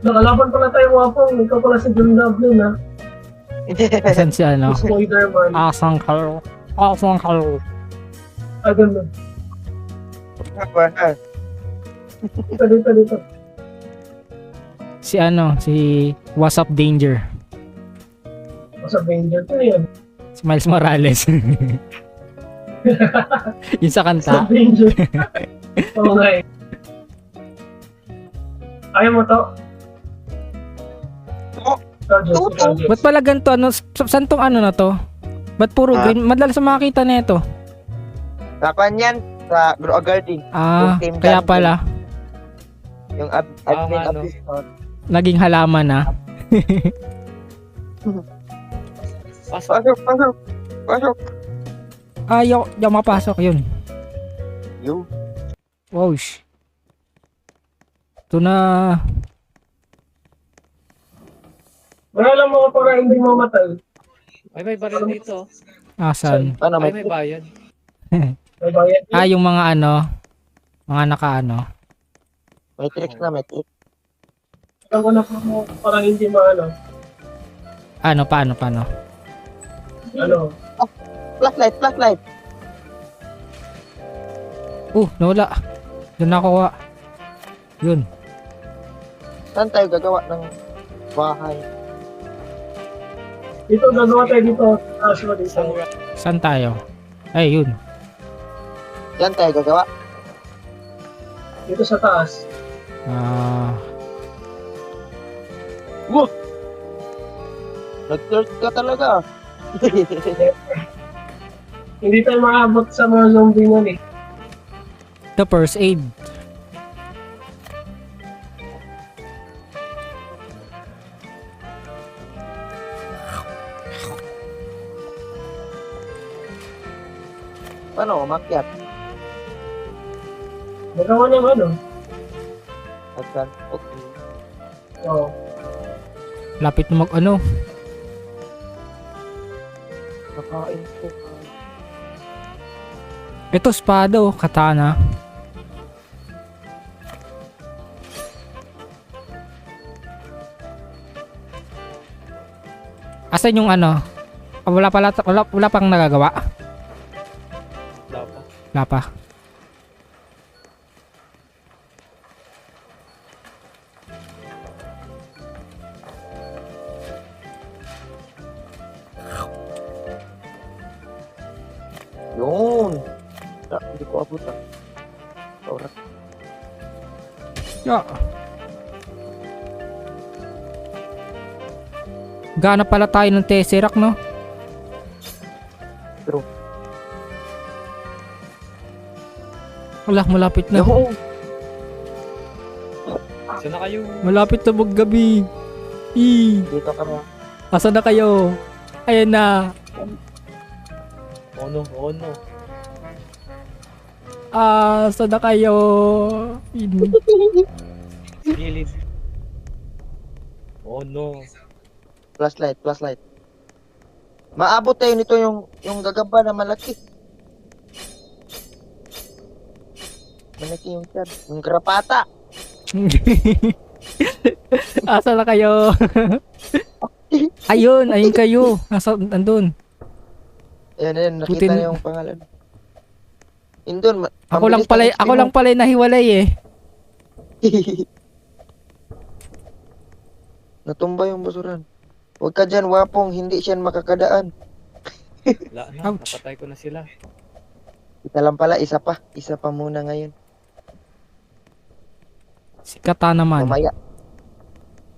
Nakalaban pala tayo wapong. Ikaw pala si John Dublin, ha? Asan si ano? Spider-Man. Asang kayo. Asang kayo. Ah, ganun. Dito. Si ano? Si What's Up Danger. Sa Avenger ko yun. Si Miles Morales. Yung sa Sa kanta. Avenger. Oo nga eh. Ayaw mo to? Charger. Ba't pala ganito? Ano, saan tong ano na to? Ba't puro green? Madalas makakita na ito. Kapan yan? Sa Grow a Garden. Ah, Yung team kaya dyan. pala. Yung admin ano. episode. Naging halaman na. Pasok. Ayaw mapasok yun. Yung. Wow. Ito na. Wala mo para hindi mamatay. May baril dito. Asan? Paano Ay, may may bayad. May bayad. Ah, yung mga ano. Mga naka-ano. may tricks na, may tricks. Alam ko na mo parang hindi maano. Ano, paano? Ano? Flashlight. Nawala. Doon nakuha. Yun. Saan tayo gagawa ng bahay? Dito, gagawa tayo dito. Taas mo dito. Saan tayo? Ay, yun. Saan tayo gagawa? Dito sa taas. Ah, Nag-search ka talaga. Hindi tayo maabot sa mga zombie nun eh. the first aid. Paano umakyat? Magawa ng ano. Agad. Okay. Oo. Lapit na mag-ano. Nakain ko. Ito, espada oh. Katana. Asan yung ano? Wala pang nagagawa. Wala pa. Wala pa. Yun. Hindi ko abutan. Oras. Yeah. Gana pala tayo ng Tesseract, no? True. Wala, malapit na. Yo. Saan na kayo? Malapit na maggabi. Dito ka na. Asan na kayo? Ayan na. Oh no. Asan na kayo? Gilid. Oh no. Flashlight. Maabot tayo nito yung gagamba na malaki. Malaki yung chan. Yung grapata. Asan na kayo? ayun kayo. Andun. Ayan, nakita Putin. na yung pangalan. Indon, Ako lang pala nahiwalay eh. Natumba yung basuran. Huwag ka dyan, wapong. Hindi siya makakadaan. Wala na. Ouch. Napatay ko na sila. Kita lang pala, isa pa. Isa pa muna ngayon. Si Kata naman.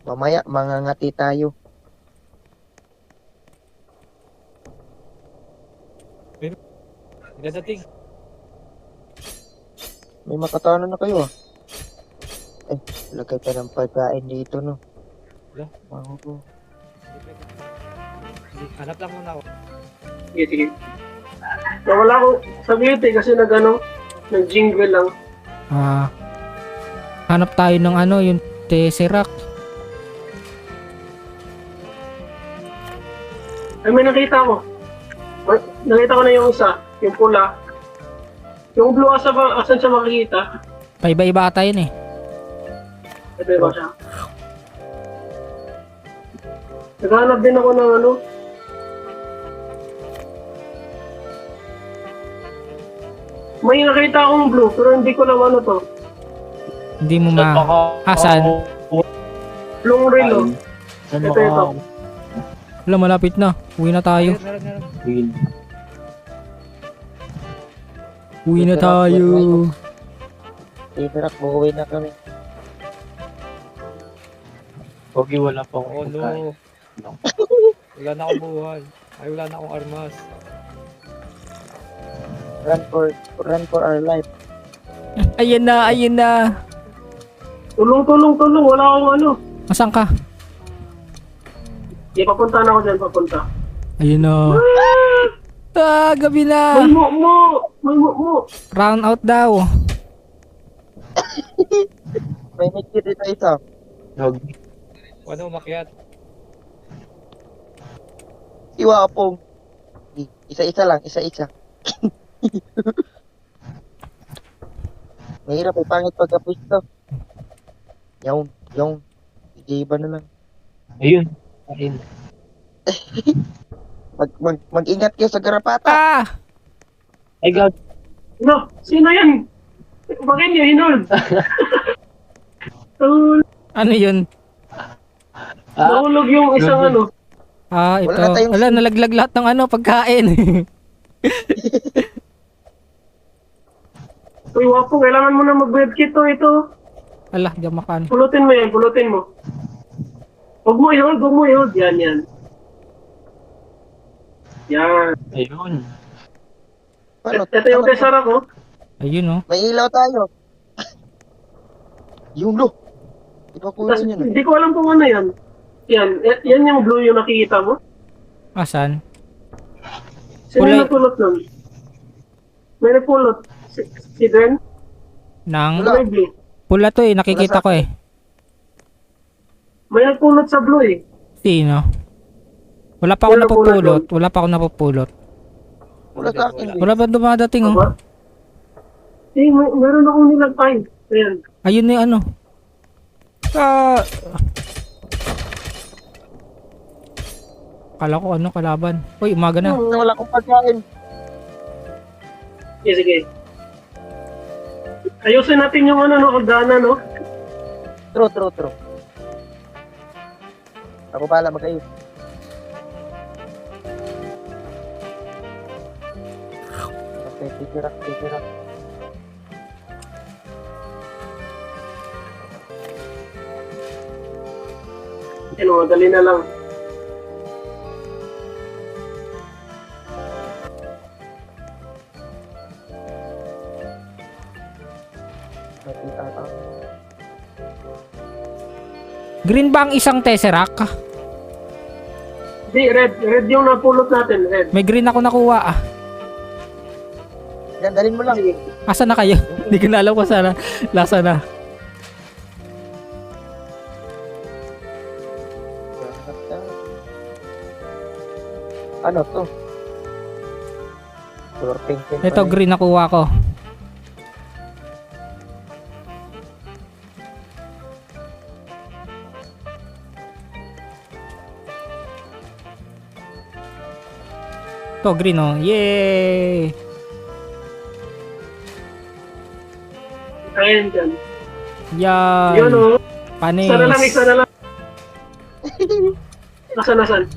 Mamaya, mangangati tayo. Dadating. May makatano na kayo ah. Lagay pa ng pagkain dito no. Wala. Ako. Hanap lang muna ako. Sige. Nawala ko sa beauty kasi nag-jingle lang. Hanap tayo ng ano, yung Tesseract. Ay, may nakita ko. Nakita ko na yung isa, yung pula. Yung blue, asan siya makikita? Paiba-iba ata yun eh. Ito ba siya? Naghanap din ako ng ano. May nakita akong blue, pero hindi ko lang ano to. Hindi mo ma... Asan? Blue relo. Saan Ito, ito. Wala, malapit na. Uwi na tayo. Meron. Uwi na tayo. Titerak, buuwi na kami. Pogi, wala pa Oh akong no. pagkain. Wala na akong buhay. Ay, wala na akong armas. Run for our life. Ayan na, ayan na. Tulong. Wala akong ano. Asan ka? Di, papunta na ako dyan, papunta. Ayun na. Gabi na. May mo. Round out daw. May nakit dito isa. Dog. Ano, umakyat? Iwa pong. Isa-isa lang, isa-isa. Mahirap ay pangit pagka-pwisto. Yung. Iba na lang. Ayun. Ayun. Mag-ingat kayo sa garapata. Ah! Ay, God. No, sino yan? Bakit niya hinold? Ano yun? Nahulog yung isang ano. Ah, ito. Wala na tayong- Wala, nalaglag lahat ng ano, pagkain. Uy, wapo, kailangan mo na mag-medkit to ito. Ala, di ako makan. Pulutin mo. Huwag mo i-hold. Yan. Yan. Ayun. Ito yung tesara ko. Ayun oh. May ilaw tayo. Yung lo. Tas, Ipakulo niyo na. hindi ko alam kung ano yan. Yan yung blue yung nakikita mo. Asan? Sino Kulay. yung nagpulot nun? May nagpulot. Si Dren? Nang Wala. May blue. pula to eh, nakikita ko eh. May nagpulot sa blue eh. Sino? Wala pa ako Wala napupulot. Wala pa ako napupulot. Wala sa akin. Wala ba dumadating oh? Aba? Eh, meron akong nilagpay. Ayan. Ayun na yung ano. Ah! Kala ko ano, kalaban. Uy, umaga na. Wala akong pagkain. Sige. Ayusin natin yung ano, no, hagdanan, no? True. Ako pala mag-ayos. Okay, titirak. Ano, madali na lang. Nakita ka. Green ba ang isang tesseract? Di, red yung napulot natin, red. May green ako nakuha ah. Yan, dalhin mo lang. Sige. Asa na kayo? Hindi ko na alam kung sana. Lasa na. Ano to? Color pink. Ito green nakuha ko. Ito green oh. Yay! Ayan dyan. Yan. Yun, oh. Panis. Isa na lang. Nasan?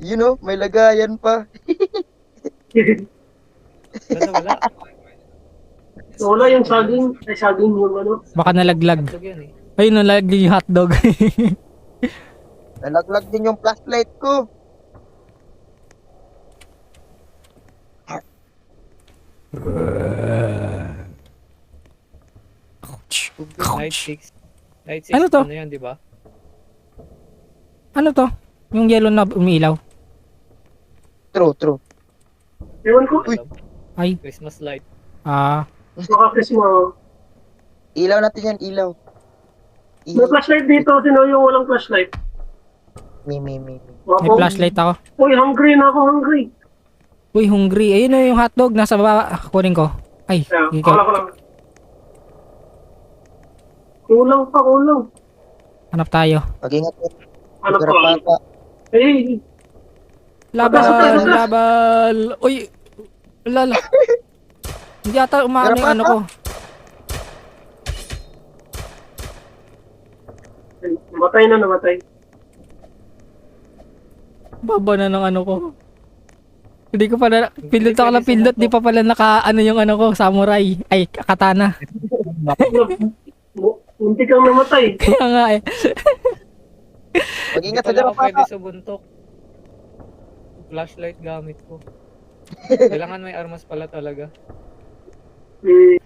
You know, may lagayan pa. Wala. Wala yung saging. Ay, saging yung ano. Baka nalaglag. Hotdog yan eh. Ayun, nalaglag yung hotdog. Nalaglag din yung flashlight ko. Night 6. Night 6 Ano to? Ano yan, di ba? Ano to? Yung yellow na umiilaw. True. Ewan ko. Uy. Ay. Christmas light. Ah. Makakris mo. Ilaw natin yan, ilaw. May flashlight dito. Sino yung walang flashlight? Me. May Wapo. flashlight ako. Uy, hungry na ako, hungry. Uy, hungry. Ayun na yung hotdog. Nasa baba. Kunin ko. Ay. Kaya, ikaw. wala ko lang. Kulang pa. Hanap tayo. Mag-ingat kayo. Ano po? Garapata. Eh, Laban, Pasok. laban. Uy, lala. Hindi ata umano yung ano ko. namatay na, namatay. Baba na ng ano ko. Hindi ko pala, pindot ako ng pindot, di pa pala naka, ano yung ano ko, samurai. Ay, katana. Munti kang namatay. Kaya nga eh. Mag-ingat sa Hindi pala ako pwede garapata. sa buntok. Flashlight gamit ko. Kailangan may armas pala talaga. May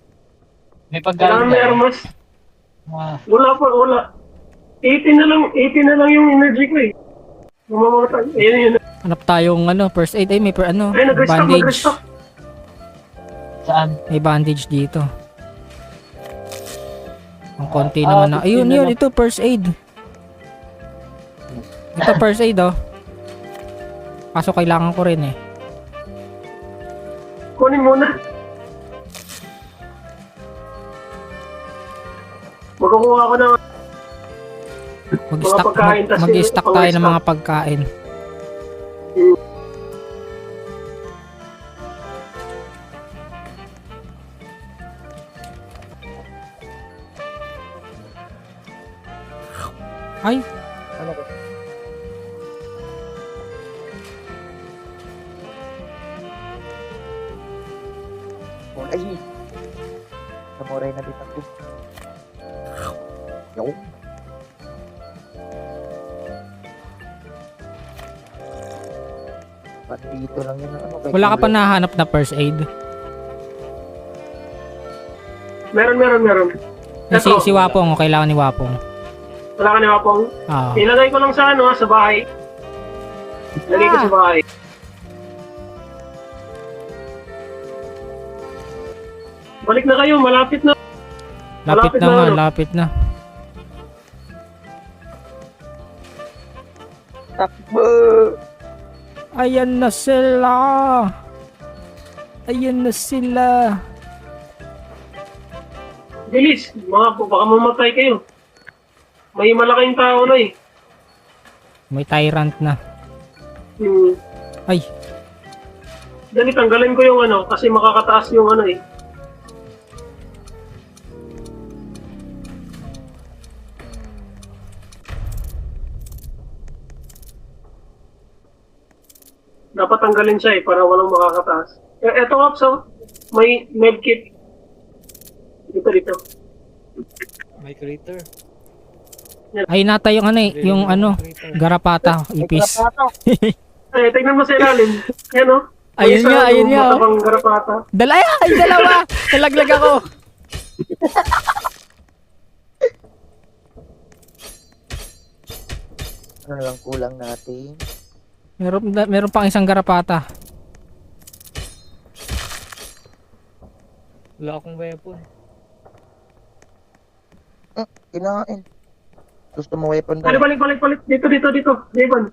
Kailangan pagkain may ka. armas. Ah, Wala pa, wala. 80 na lang yung energy ko eh. Mamamatay. Ayun yun. Hanap tayong ano, first aid. Ay, may ano, Ay, nag-restock, bandage. nag-restock. saan? May bandage dito. Ang konti Ah, naman na. 15 Ayun, na yun. lang. Ito, first aid. Ito, first aid, oh. Kaso kailangan ko rin eh. Kunin muna. Magkukuha ako ng Mag-stack, pagkain, tas mag-stack yung tayo ng pang-stock. mga pagkain. Ay, Ano ko? Ay! Samurai na dito ako. Yo. Ba't dito lang yun? Ano, kay wala ka pa Kuya? nahanap na first aid. meron. Eh, si Wapong, o kailangan ni Wapong. Wala ka ni Wapong. Ah. Ilagay ko lang sa ano, sa bahay. Lagay ko sa bahay. Balik na kayo, malapit na. Lapit Malapit na na, nga, ano? lapit na. Takbo! Ayan na sila. Ayan na sila. Bilis, baka mamatay kayo. May malaking tao na eh. May tyrant na. Ay, Dali, tanggalin ko yung ano, kasi makakataas yung ano eh. Dapat tanggalin siya eh, para walang makakataas. Eto nga, so, may medkit. Dito. May crater. ay nata yung ano eh, yung ano, garapata, ipis. Eh, tignan mo sa ilalim. Yan o. Ayun nga, ayun nga, oh. Matabang garapata. Ay, dalawa! Nalaglag ako. Ano lang kulang natin? Meron pang isang garapata. Wala akong weapon. Kinain. Gusto mo weapon Balik, doon? balik. Dito. Devon.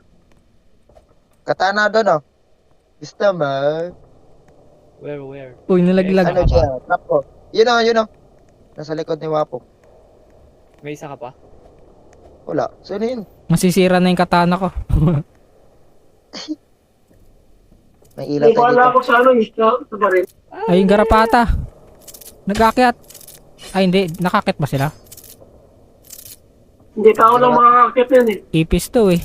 Katana doon, oh. Gusto mo? Where? Uy, nalaglag. Ano siya? Trap ko. Yun, oh. Nasa likod ni Wapo. May isa ka pa? Wala. Sino yun? Masisira na yung katana ko. May ilaw May tayo pala dito. ako sa ano eh. Sa baril. Ay, yung garapata. Nag-akyat. Ay, hindi. Nakakit ba sila? Hindi tao lang makakakit yan eh. Ipis to eh.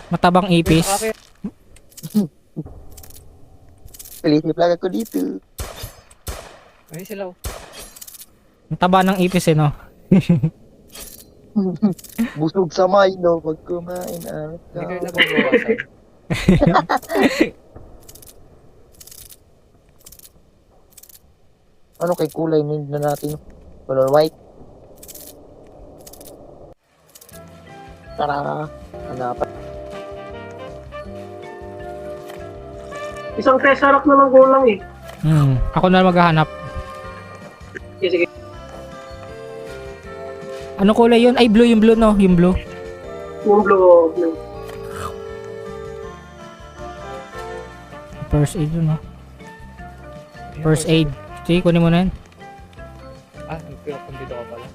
Matabang ipis. Nakakit. Pilisip lang ako dito. Ay sila. Ang taba ng ipis eh, no? Busog sa Milo pag kumain ang Hindi kayo nababawasan. Ano kay kulay need na natin? Color white. Tara. Hanapan. Isang tesseract na lang kulang eh. Ako na maghahanap. Sige. Ano kulay yun? Ay, blue yung blue, no? Yung blue. Yung blue. First aid yun, no? First aid. Sige, kunin mo na yan. Ah, nagpapandito ka pala.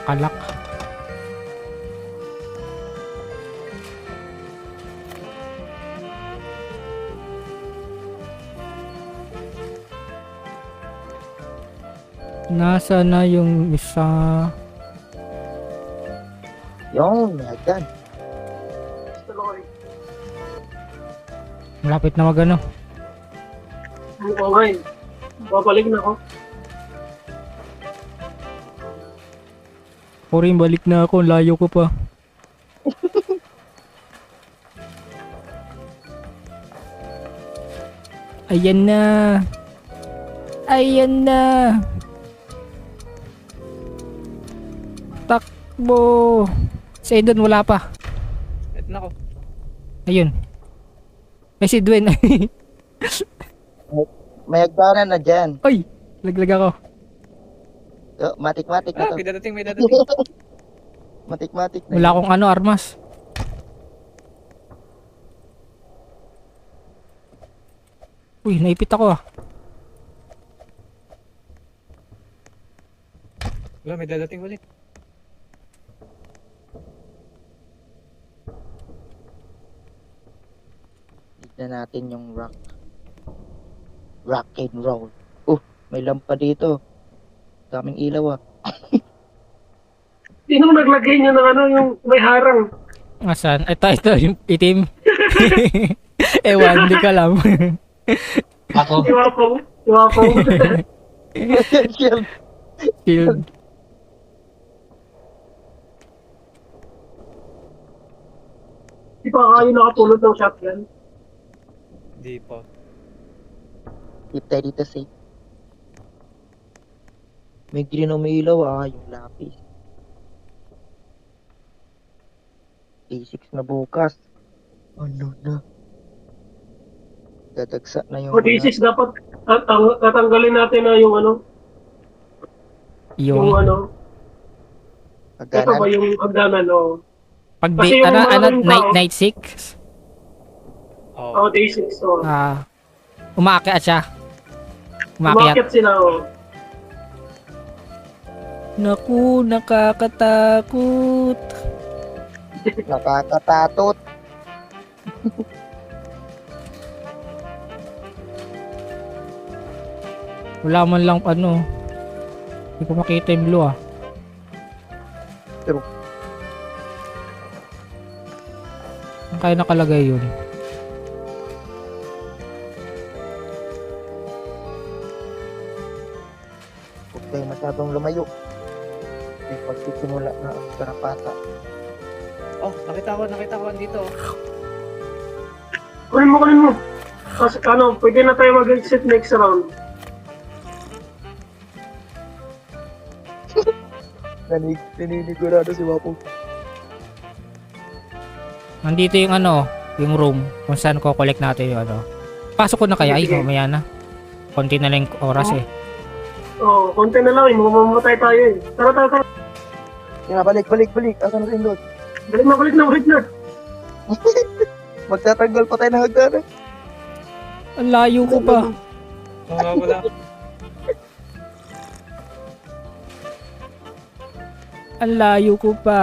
Nakalak. Nasa na yung isa? Yung, may hagdan. Dalawa eh. Malapit na magano. Oo nga eh. Babalik na ako. Porin, balik na ako. Layo ko pa. Ayan na. Ayan na. Takbo. Si Edon wala pa. Ito na ako. Ayun. May si Dwayne. May hagdanan na dyan. Ay! Laglag ako. Oh, matik-matik na Ah, to. may dadating, may dadating. Matik-matik na. Wala akong ano, armas. Uy, naipit ako ah. Wala, may dadating ulit. Tignan natin yung rock. Rock and roll. May lampa dito. Daming ilaw ah. Sino naglagay niya ng ano, yung may harang? Asan? Ito, yung itim. Ewan, di ka alam. Ako. Iwapong. Iwapong. Shield. Shield. Di pa kayo nakapulot ng shotgun? Di pa. Keep tayo dito safe. May green na may ilaw ah. Yung lapis. A6 na bukas. Ano na? Dadagsa na yung O thesis dapat tatanggalin natin na yung ano, yung Yung ano, ito ba hagdanan. yung hagdanan o pag kasi yung maraming tao- night 6, Oo. thesis o umaakyat siya. Umakyat. umakyat sila o. Naku, nakakatakot. Nakakatatot. Wala man lang ano. Hindi ko makita yung blue ah. True. Ang kaya nakalagay yun. Huwag tayo masyadong lumayo. May pagsisimula na ang karapata. Oh, nakita ko dito. Kunin mo. Kasi ano, pwede na tayo mag-exit next round. Naninigurado si Wapo. Nandito yung ano, yung room kung saan ko collect natin yung ano. Pasok ko na kaya? Ay, Sige. mamaya na. Konti na lang yung oras eh. Oo, konti na lang eh, mamamatay tayo eh. Tara. Kaya balik. Asan na rin doon? Balik na. Magtatanggal pa tayo ng hagdanan. Ang layo ko pa. Wala. Ang layo ko pa.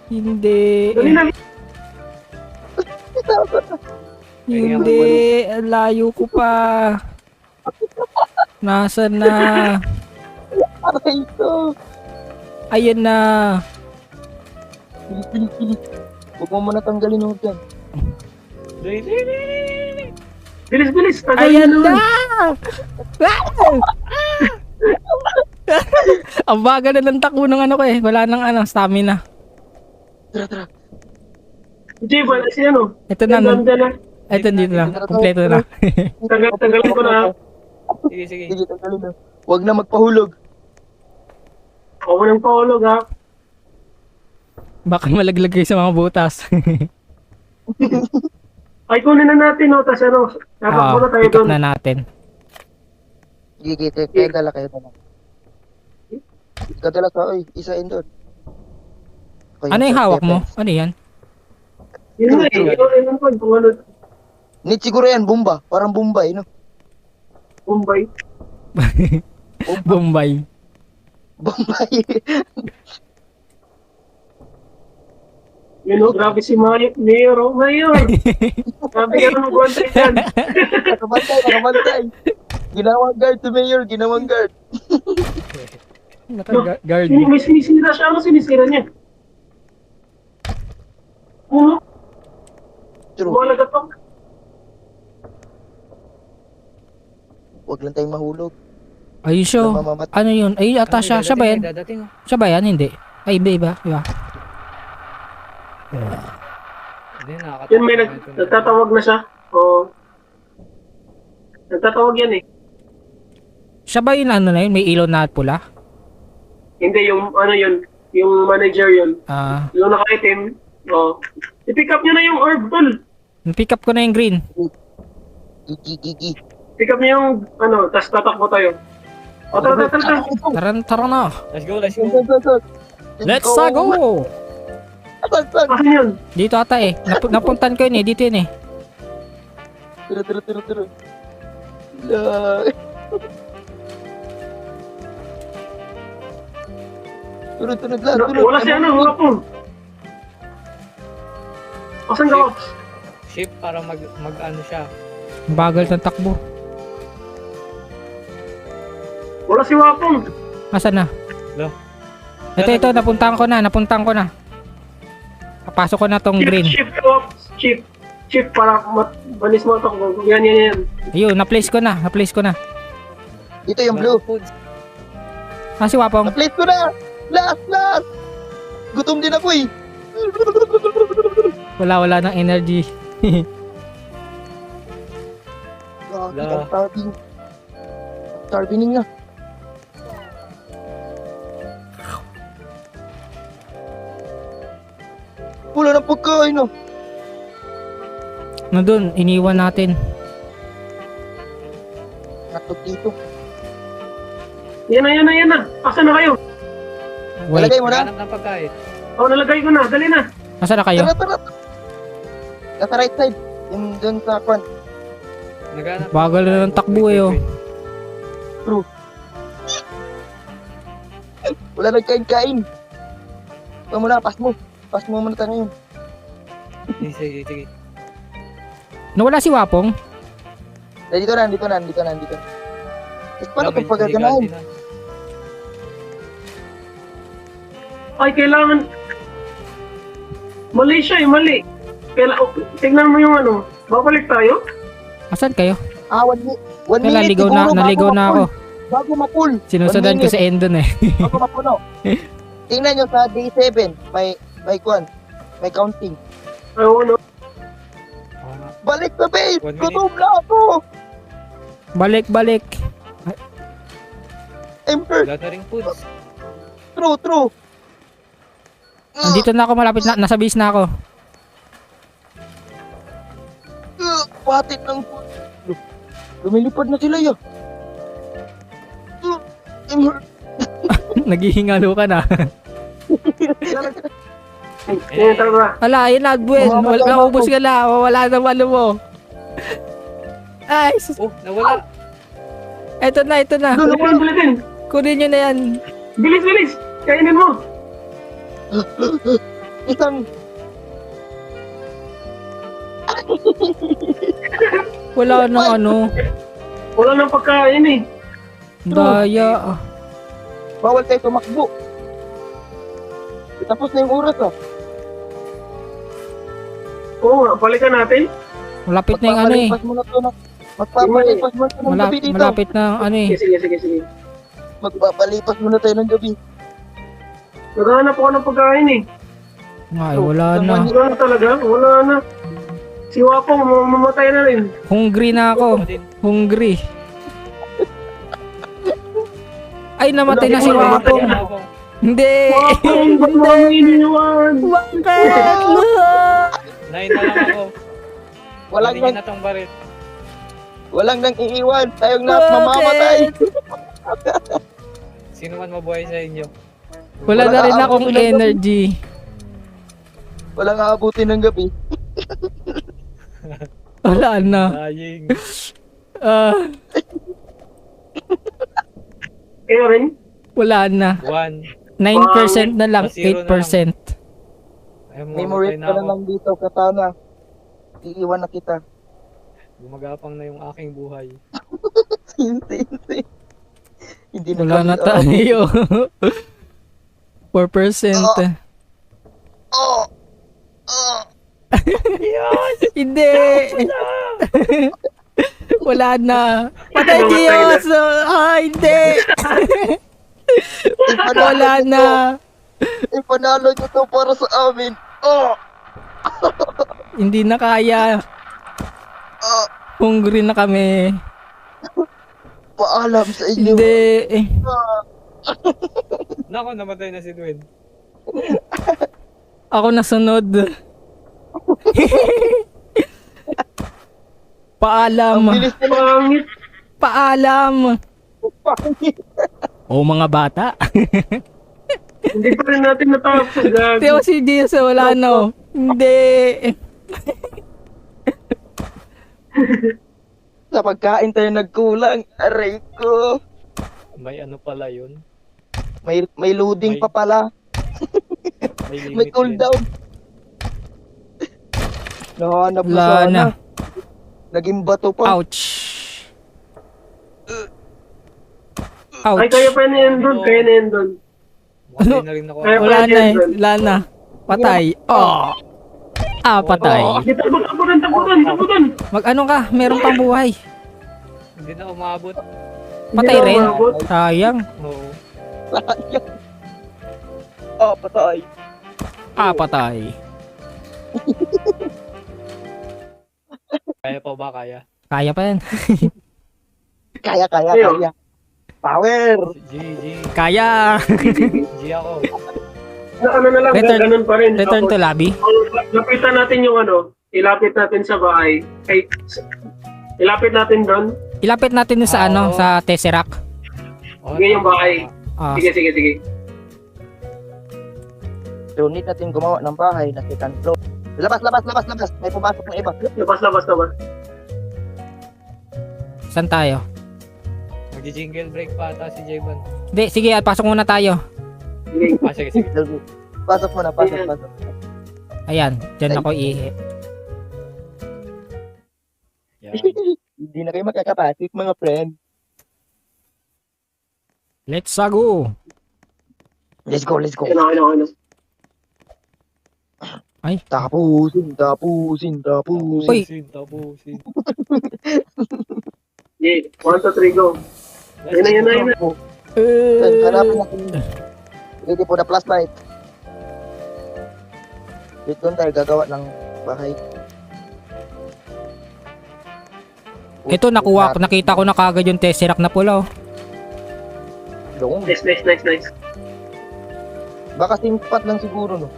Hindi. Dali na. Hindi. Ang layo ko pa. Nasaan na? Aray ito. Ayan na. Pilit. Huwag mo muna tanggalin yung hagdan. Bilis. Ayan na! Ang baga na ng takbo ng ano ko eh. Wala nang ano, stamina. Tara. Jay, si ano? Ito na. Nandyan na. Ito dito na. Kompleto na. Tanggalin ko na. Sige. Sige, tanggalin na. Huwag na magpahulog. Ako ng paulog ha. Baka malaglag kayo sa mga butas. Ay, kunin na natin o. Tapos ano, dapat muna tayo pick up doon. na natin. Sige, kayo dala kayo dala. Ikaw dala ka, oy. Isain doon. Ako Ano yung first hawak mo? defense. Ano yan? Yun nga eh. Yun po, kung ano, Need siguro yan, bomba. Parang Bombay, no? Bombay. Bombay. Bombay. Yun o, grabe si Mayor. Oh, Mayor. Grabe ka naman guwantay yan. Nakabantay. Ginawang guard to Mayor, ginawang guard. Naka-guard. May sinisira siya. Ano sinisira niya? Oo. True. Malaga to. Huwag lang tayong mahulog. Ayun siya. Mamamat. Ano yun? Ayun ata siya. Siya ba yan? Dadating oh. Siya ba yan? Hindi. Ay, iba. Hindi, nakakatawa. Yun, may nagtatawag na siya. Oo. Nagtatawag yan eh. Siya ba yun ano na yun? May ilaw na at pula? Hindi, yung ano yun. Yung manager yun. Ah, Yung naka-item. Oo. I-pick up nyo na yung orb, tol. pick up ko na yung green. Gigi. Pick up nyo yung ano, tas tatakbo tayo. O, tara. Tara na. Let's go, let's go. Let's go! Saan? Asan yun? Dito ata eh. Napuntan ko yun eh. Dito yun eh. Tara. La. Tunod lang. Wala si ano, wala po. Asan ka, Ops? Shift para mag ano siya. Bagal ng takbo. Wala si Wapong. Asan na? Lo. Ito. Napuntahan ko na. Papasok ko na tong green. Shift, Ops. Shift para banis mo ito. Yan. Ayun, na-place ko na. Dito yung blue. Foods. Ah, si Wapong. Na-place ko na. Last. Gutom din ako eh. Wala ng energy. Ang starving. Starving nga. Wala ng pagkain oh. Nandun, iniwan natin. Natok dito. Yan na. Asan na kayo? Wait, Talagay mo na. Hanap ng pagkain. Nalagay ko na. Dali na. asan na kayo? Tara. Nasa right side. Yung dun sa kwan. Naghanap. Bagal na ng takbo eh oh. Wala nagkain-kain. Ito muna, pass mo. Pass mo muna tayo ngayon. Sige. Nawala si Wapong? Dito na. Tapos paano kung pagaganahin? Ay, kailangan. Mali siya eh, mali. Tingnan mo yung ano. Babalik tayo? Asan kayo? 1 minute Naligaw siguro naligaw na ako. bago mapul. Sinusundan ko sa Endon eh. Bago mapuno. Tingnan nyo sa day 7. May kwan. May counting. Ay, no. Balik na base! 1 minute. Gutom na ako! Balik. I'm hurt. Wala na ring foods. True. Nandito na ako, malapit na. Nasa base na ako. Patit ng... Lumilipad na sila yun. I'm hurt. Naghihingalo ka na. Yan, tara. Ala, ayun na, Gwen. Naubos ka na. Wala na ano mo. Ay, Oh, nawala. eto na. Bilisin. Kunin nyo na yan. Bilis. Kainin mo. Isang... Wala nang ano. Wala nang pagkain eh. Daya. Bawal tayo tumakbo. Tapos na yung oras ah. Oo nga, balikan natin. Malapit na yung ano eh. Magpapalipas mo na to na. Magpapalipas mo na to ng gabi dito. Malapit na ano eh. Sige. Magpapalipas mo na tayo ng gabi. Naghahanap ako ng pagkain eh. Ay, wala na. Wala na talaga, wala na. Si Wapong, mamatay na rin. Hungry na ako. Hungry. Ay, namatay na si Wapong. Hindi. Wapong, ba't mo kami iniwan? Bakit? 9 na lang ako. Walang Patingin nang, na tong baril. walang nang iiwan. Tayong lahat mamamatay. Sino man mabuhay sa inyo? Wala na rin akong energy. Walang aabutin ng gabi. Wala na. Dying. Ah, Kaya rin, Wala na. 1. 9% na lang, Zero na lang. 8%. Ay, Memory mamatay na ka na ako. lang dito, katana. Iiwan na kita. Gumagapang na yung aking buhay. Sinsi. Hindi na Wala kami na tayo. 4%. Oh! Oh! Hindi. Wala na. Patay Diyos. Hindi. Wala na. Ipanalo nyo to para sa amin. Oh! Hindi na kaya. Oh! Hungry na kami. Paalam sa inyo. Hindi. Nako, namatay na si Dwayne. Ako nasunod. Ang Paalam. bilis na Pangit. Paalam. pangit. O mga bata. Hindi pa rin natin natapos. Gag. Tiyo si Diyos wala no. Hindi. Sa pagkain tayo nagkulang. Aray ko. May ano pala yun? May loading May- pa pala. May limit May din. cooldown. Nahanap mo Wala sana. na. Naging bato pa. Ouch. Ouch. Ay, kaya pa na yan doon. Kaya na yan doon. Mukhang na rin ako. Kaya- Wala na eh. Wala na. Patay. Oh. Patay. Dito, tapunan. Mag ano ka? Meron pang buhay. Hindi na umabot. Patay Hindi na rin. umabot. Sayang. Oo. Oh, patay. Patay. Kaya pa ba kaya? Kaya pa yan. Kaya. Ayo. Power. G. Kaya. G ako. Na ano na lang, ganun pa rin. Return to lobby. Lapitan natin yung ano, ilapit natin sa bahay. Ay, ilapit natin doon. Ilapit natin dun sa ano, sa Tesseract. Oh, Sige, yung bahay. Ah, Sige. So, need natin gumawa ng bahay na second floor. Labas. May pumasok na iba. Labas. saan tayo? Mag-jingle break pa ata si Jayvan. Hindi, sige, pasok muna tayo. Sige. Sige. Pasok muna, pasok. Ayan, dyan ako ihi. Yan. Hindi na kayo magkakapasok, mga friend. Let's go. Let's go. Ano. Tapusin. Uy. Tapusin. Yeah, 1, 2, 3, go. Ayun na. Hanapin natin. Ready for the flashlight. Dito doon tayo gagawa ng bahay. Ito, nakita ko na kagad yung Tesseract na pula. Oh. Doon. Nice. Baka simpat lang siguro, no?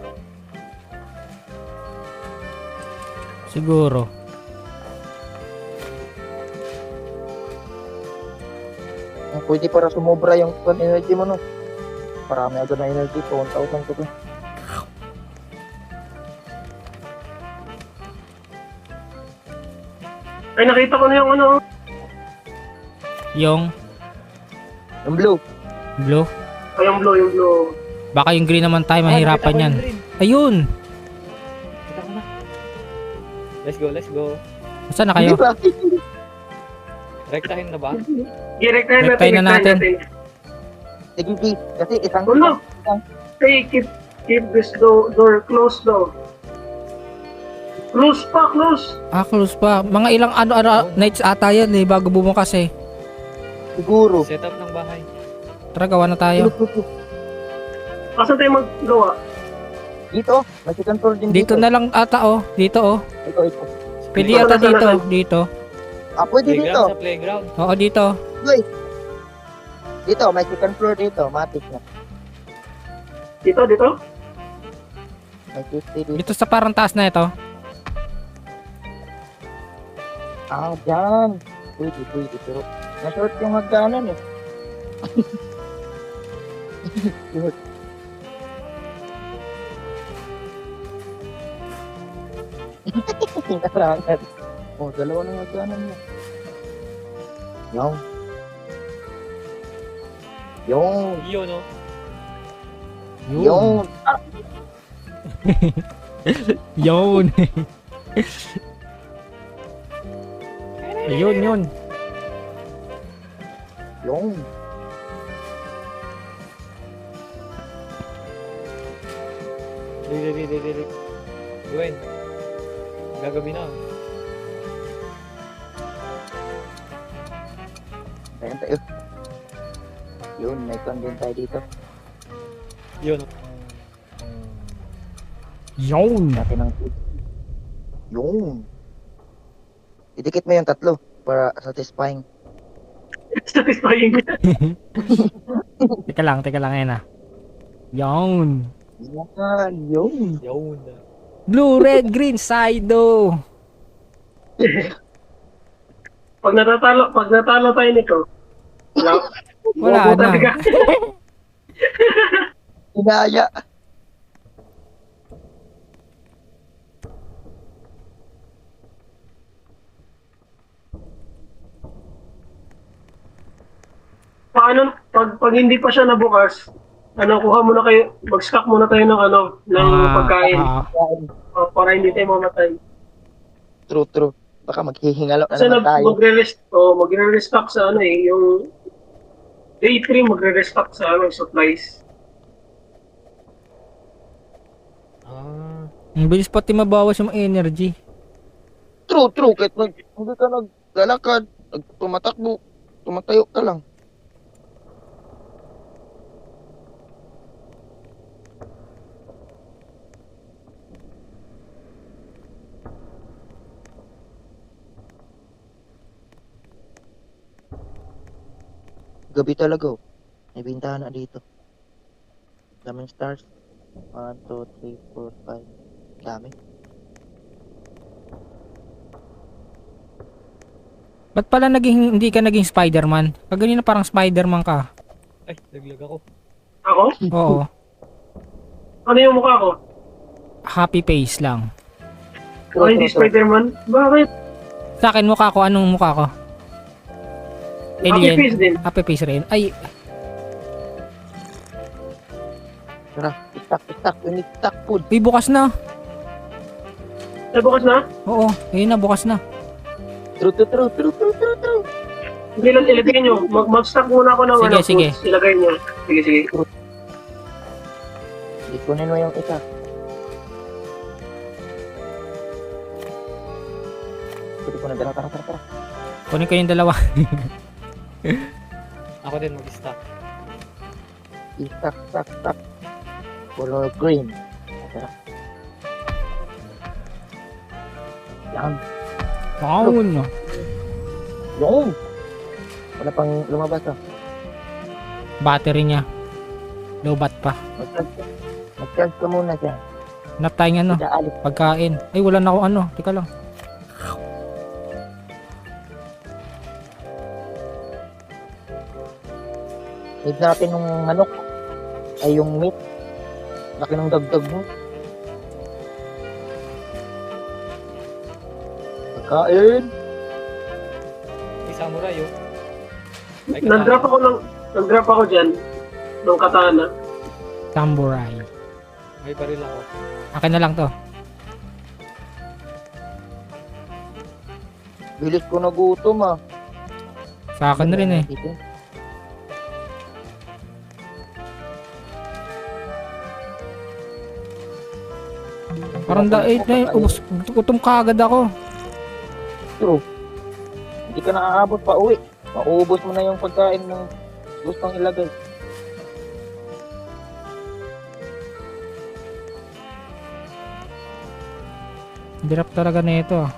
Siguro. Pwede para sumobra yung energy mo, no? Marami agad na energy. 1,000 ko to. Ay, nakita ko na yung ano. Yung Yung blue. blue. Ay, yung blue. Baka yung green naman tayo, mahirapan yan. Ayun! Kita ko na. Let's go. Saan na kayo? Hindi ba? Rektahin na ba? Rektahin na natin. Sige, G. Kasi isang... Ulo. Hey, keep this door closed daw. Close. Close pa. Mga ilang nights ata yan eh, bago bumukas eh. Siguro. Setup ng bahay. Tara, gawa na tayo. Asan tayo maggawa? Dito. May second floor din Dito na lang ata oh. Dito oh. Ito. Pwede ata dito. Dito. Pwede dito. Playground sa playground. Oo, dito. Dito, may second floor dito. Matik na. Dito? May 50 dito. Dito sa parang taas na ito. Dyan. Pwede. Pero, na-short yung hagdanan eh. Short. Narangan. Dalawa na hagdanan mo. Yung. Yung, Yun, no? yung, Yun. Ayun, yun. yung. Dili. Gwen. Gagabi na. Ayan tayo. Yun, may din tayo dito. Yun. Yun. Natin ang yung. Idikit mo yung tatlo para satisfying. Satisfying. Teka lang, ayan ah. Yun. Yan, yung. Yun. Blue, red, green, Sido. Pag natalo tayo nito, Wala bobo na. talaga. Inaya. Paano, pag hindi pa siya nabukas, kuha muna kayo, mag-stock muna tayo ng pagkain. Para hindi tayo mamatay. True. Baka maghihingalo na Kasi naman tayo. magre-restock sa yung day 3 magre-restock sa supplies. Ah. Ang bilis pati mabawas yung energy. True. Kahit hindi ka naglalakad, tumatakbo, tumatayo ka lang. Gabi talaga oh. May bintana dito. Daming stars. 1, 2, 3, 4, 5. Dami. Ba't pala hindi ka naging Spider-Man? Kaganina parang Spider-Man ka. Ay, naglag ako. Ako? Oo. Ano yung mukha ko? Happy face lang. Hindi Spider-Man? Bakit? Sa akin mukha ko, anong mukha ko? Happy face din. Happy face rin. Ay, Tara, istak. We need stock food. uy, bukas na. Bukas na? Oo, ayun na, bukas na. True. Hindi lang ilagay nyo. Mag-stock muna ako ng Sige. foods. Ilagay nyo. Sige. Ikunin mo yung isa. Pwede ko na dala. Tara. Kunin ko yung dalawa. Ako din mag-stock. Istak. Color green. Tara. Yan. Maun. Yung. Wala pang lumabas ah. Battery niya. Low bat pa. Mag-charge ka muna dyan. Hanap tayong ano, Tidak alis. pagkain. Ay, wala na ako ano. Teka lang. Need natin ng manok. Ay yung meat. Laki ng dagdag mo. Pagkain. May samurai, oh. Ay, Nag-drop ako dyan. Nung katana. Samurai. May baril ako. Akin na lang to. Bilis ko na gutom ah. Sa akin rin eh. Parang ubos. Gutom kagad ako. True. Hindi ka nakakabot pa uwi. Maubos mo na yung pagkain ng gustong ilagay. Hirap talaga na ito ah.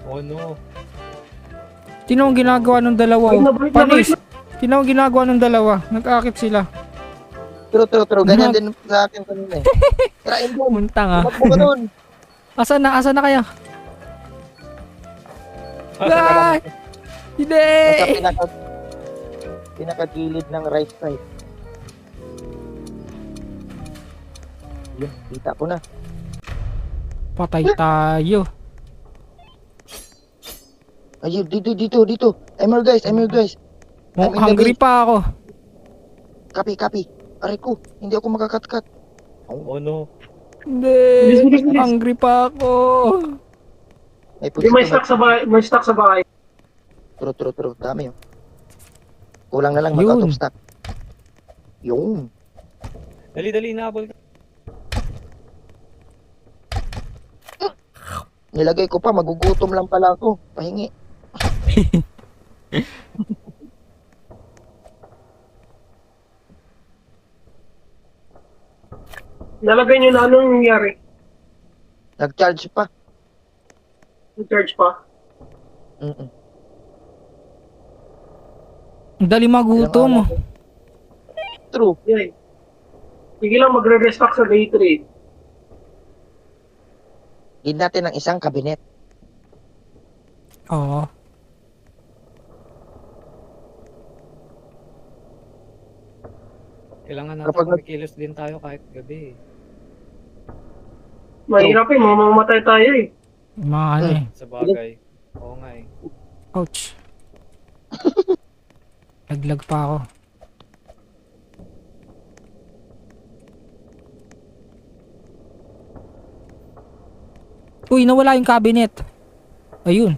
Oh no. Tino ang ginagawa ng dalawa oh. Panis. Tino ang ginagawa ng dalawa. Nag-akit sila. True. Ganyan din sa akin kanina eh. Tirain mo. Muntang ah. Tumakbo ka doon. Asan na kayo? Ah! Hindi! Nasa pinakagilid ng right side. Yun, kita ko na. Patay tayo. Ayun, dito. I'm here guys. Oh, I'm in the hungry base. pa ako. Copy. Aray ko, hindi ako makakatkat. Oh no. Hindi. Bilis. Hungry pa ako. May Hindi, may pusito, stock sa bahay. May stock sa bahay. True. Dami yun. Kulang na lang Yun. mag-out of stock. Yung. Dali, nahabol ka. Nilagay ko pa, magugutom lang pala ako. Pahingi. Nalagay nyo na anong nangyari? Nag-charge pa. Charge pa. Mm-mm. Ang dali magutom. True. Yan. Sige lang, magre-restock sa day 3. Gid natin ng isang kabinet. Oo. Kailangan natin Kapag kumikilos din tayo kahit gabi. Mahirap eh, mamamatay tayo eh. Mga ano eh. Sa bagay. Oo nga eh. Ouch. Laglag pa ako. Uy, nawala yung cabinet. Ayun.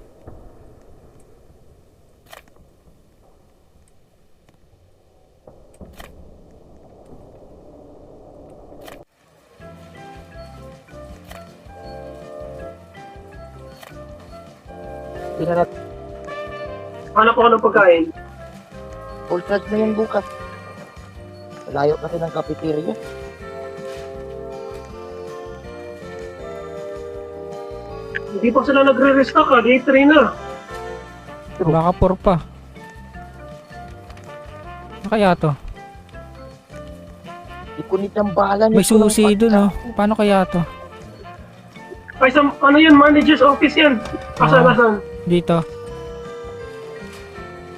Hindi na natin. Hanap ako ng pagkain. Full charge na yan bukas. Malayo kasi ng cafeteria. Hindi pa sila nagre-restock ah, day 3 na. Baka 4 pa. Ano kaya to? Ikunit ng bala. May susi dun oh. Paano kaya to? Ay, ano yun, manager's office yan. Ah. Asan? Dito.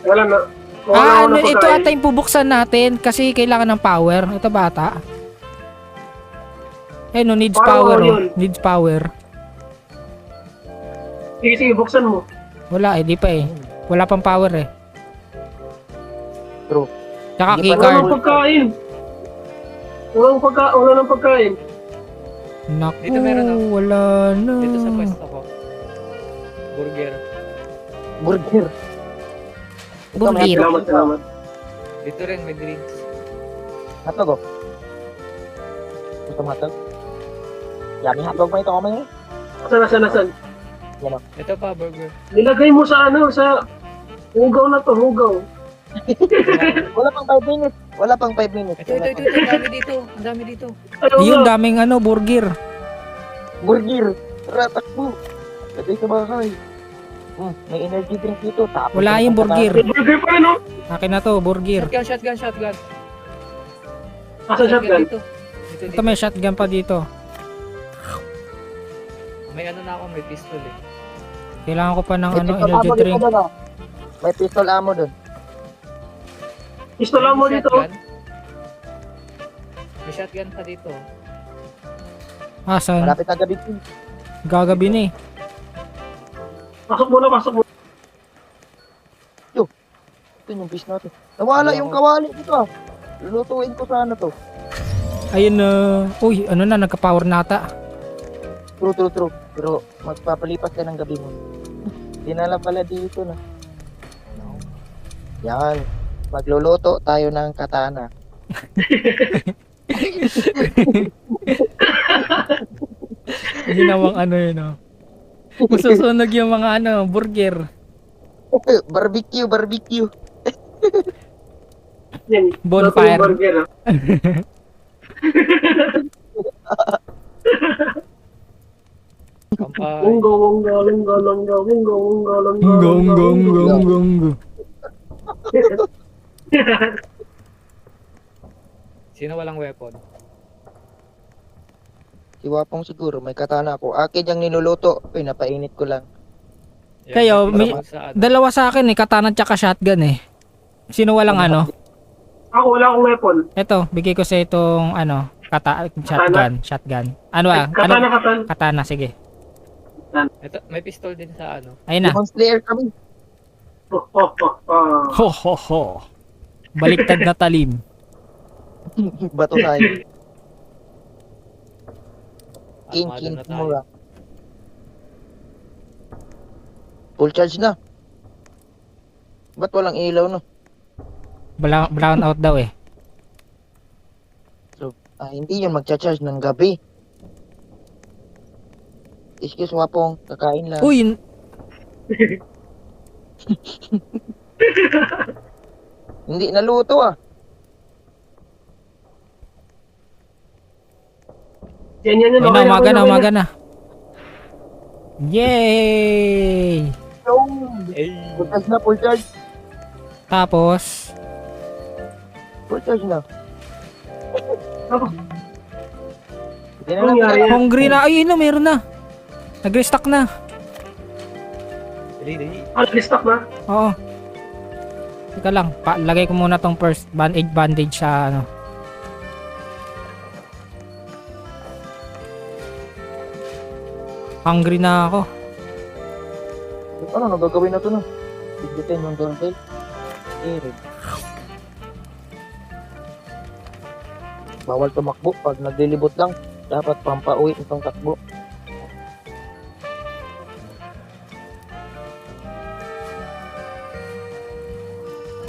Wala na. Wala ako Ano, ng ito pagkain. ata yung pubuksan natin kasi kailangan ng power. Ito bata. Eh no, needs Paano power. Oh. yun? Needs power. Sige, buksan mo. Wala eh, di pa eh. Wala pang power eh. True. Tsaka Hindi pa Wala keycard. ng pagkain. Wala ng pagkain. Naku, Dito meron, oh. wala na. Dito sa pwesto ko. Burger. Burger. Burger. Salamat. Dito rin may drinks. Hotdog oh. Gusto mo hotdog? Yummy hotdog pa ito kami eh. Asan? Ito pa, burger. Nilagay mo sa hugaw na to, hugaw. Wala pang 5 minutes. Ito. Ang dami dito. Ang dami dito. Ano Yung nga? daming burger. Burger. Tara, takbo. Lagay sa bahay. May energy drink dito. Tapos Wala yung burger. May burger pa rin, no? Akin na to, burger. Shotgun. Asan shotgun? Dito. Ito may shotgun pa dito. May ano na ako, may pistol eh. Kailangan ko pa ng May pistol energy ammo drink. dito doon oh. May pistol ammo doon. Pistola mo dito. Shotgun. May shotgun pa dito. Asan? Malapit na gabi. Gagabi na eh. Pasok muna. Ito yung fish natin. Nawala yung kawali dito ah. Lulutuin ko sana to. Ayun na. Uy, ano na, nagka-power na ata. True. Pero magpapalipas ka ng gabi mo. Dinala pala dito na. Yan. Magluluto tayo ng katana. Ginawang ano yun oh. Masusunog yung mga burger. Barbecue. Yan. Bonfire. Ito yung burger, ah. Kampay. Unggo. Sino walang weapon? Si Wapong siguro, may katana ako. Akin yung niluluto. Uy, napainit ko lang. Yan, Kayo, may may- pistol sa ano. Dalawa sa akin eh, katana tsaka shotgun eh. Sino walang ano? Ako, wala akong weapon. Eto, bigay ko sa itong shotgun. Ano ah? Katana. Katana, sige. Ito, may pistol din sa ano. Ayun na. Demon Slayer kami. Ho ho ho. Baliktad na talim. Bato tayo. King Armada King na tayo. Kimura. Full charge na. Ba't walang ilaw no? Brown out daw eh. So, hindi yun magcha-charge ng gabi. Excuse wapong, kakain lang. Uy, Hindi naluto ah. Yan, yan, yan. ayun na, Okay na, umaga okay na, okay umaga na. Yay! Eh, Full charge na, full charge. Tapos, Full charge na. Ako, Hindi na Anong nangyari? natin. hungry na. Ayun na, meron na. Nag-restock na. dali. Restock na. Oo. Teka lang, lagay ko muna tong first bandage sa ano. Hungry na ako. Ano nagagawin na to no? Bigbitin yung doorbell. Red. Bawal tumakbo pag naglilibot lang. Dapat pampauwi itong takbo.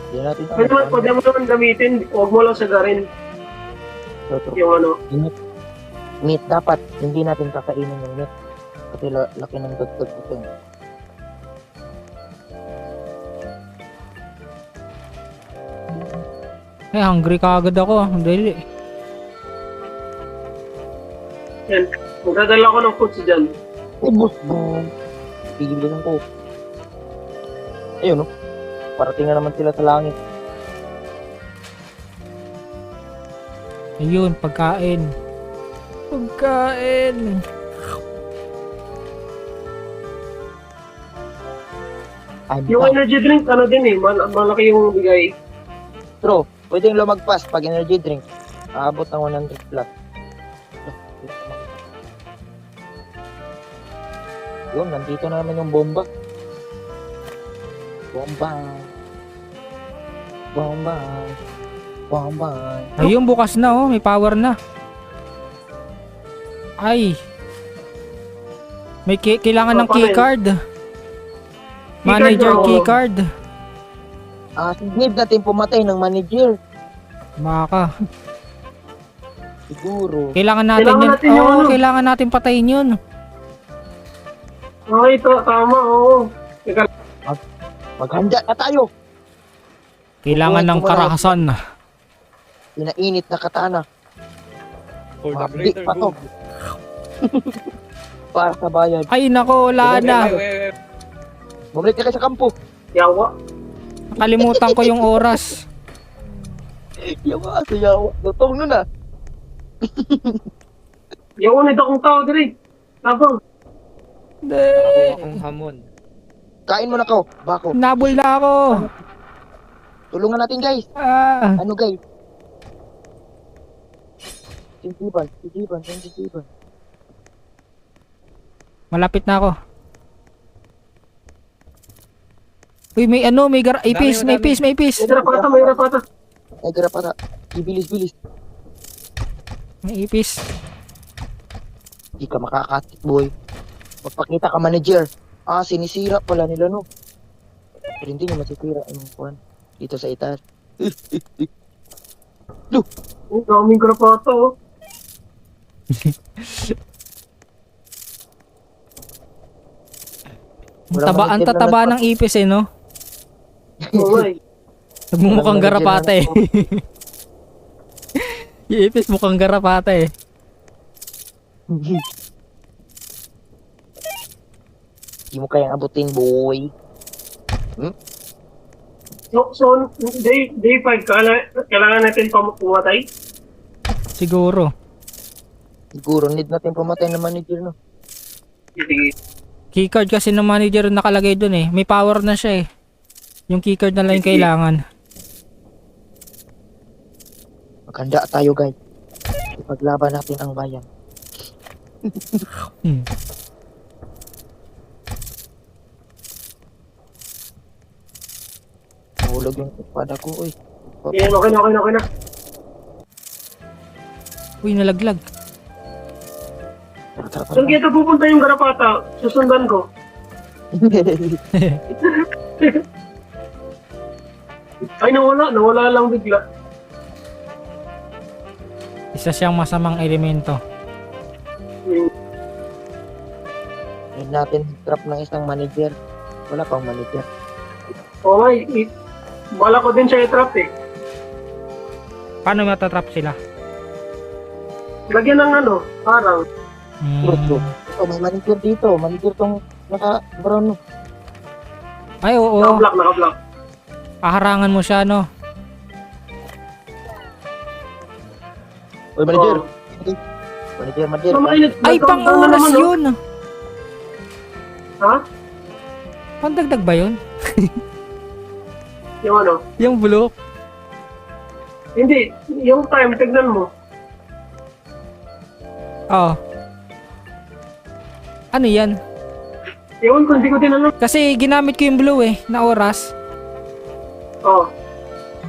Hindi natin Pwede mo naman gamitin. Huwag mo lang sagarin yung ano. Meat dapat. Hindi natin kakainin yung meat. Kasi laki ng dagdag ito. Eh, hungry ka agad ako. Dali. Yan. Magdadala ko ng foods dyan. Ubus boom. Pigilan ko. Ayun no. Parating na naman sila sa langit. Ayun, pagkain. Pagkain. Yung energy drink, ano din eh. Malaki yung bigay. True. Pwedeng lumagpas pag energy drink. Aabot ng 100 plus. Yun, nandito na naman yung bomba. Bomba. Bomba. Bomba. Ayun, bukas na oh. May power na. Ay. May kailangan ng keycard. Manager keycard. Need natin pumatay ng manager. Baka. Siguro. Kailangan natin Kailangan yun. natin yung Oo, ano. kailangan natin patayin yun. Okay, tama, oo. Teka, Maghanda na tayo. Kailangan ng karahasan. Pinainit na katana. For the Mabdi greater pa to. good. Para sa bayan. Ay nako, wala na. Wait. Bumalik ka sa kampo. yawa. Nakalimutan ko yung oras. Yawa, sa yawa. Lutong nun ah. Yawa, nito akong tao diri. Tapos, Ako akong hamon. Kain mo na ko. Bako. Nabol na ako. Tulungan natin guys. Ah, Ano guys? Sisipan. malapit na ako. Uy, may ipis. may rapata. Ay, garapata. Bilis. May ipis. Hindi ka makakatit, boy. Magpakita ka, manager. Sinisira pala nila, no? Pero hindi nyo masisira yung kuhan. Dito sa itaas. Ang daming rapata, oh. Ang tataba ng ipis eh, no? Oo, eh. Nagmumukhang garapata eh. Yung ipis mukhang garapata eh. Hindi mo kayang abutin, boy. So, day 5, kailangan natin pumatay? Siguro. Siguro, need natin pumatay ng manager, no? Sige. Keycard kasi ng manager nakalagay dun eh. May power na siya eh. Yung keycard na lang yung kailangan. Maghanda tayo, guys. Ipaglaban natin ang bayan. Nahulog yung espada ko, uy. Yan, okay na. Uy, nalaglag. Tara, tara, Saan tara. kita pupunta yung garapata? Susundan ko. Ay, nawala lang bigla. Isa siyang masamang elemento. Need natin trap ng isang manager. Wala pang manager. Oo nga, bala ko din siya i-trap eh. Paano matatrap sila? Lagyan ng parang. Bro. Oh, may manager dito. Manager tong naka-brown. Ay, oo. Naka-block. Paharangan mo siya, no? Uy, manager. Oo. Manager. Mainit. Ay, pang Nag-countdown na oras naman, oh. yun. Ha? Pandagdag ba yun? Yung Yung block? Hindi. Yung time, tignan mo. Oo. Ano yan? Ewan ko, hindi ko din alam. Kasi ginamit ko yung blue eh, na oras. Oo.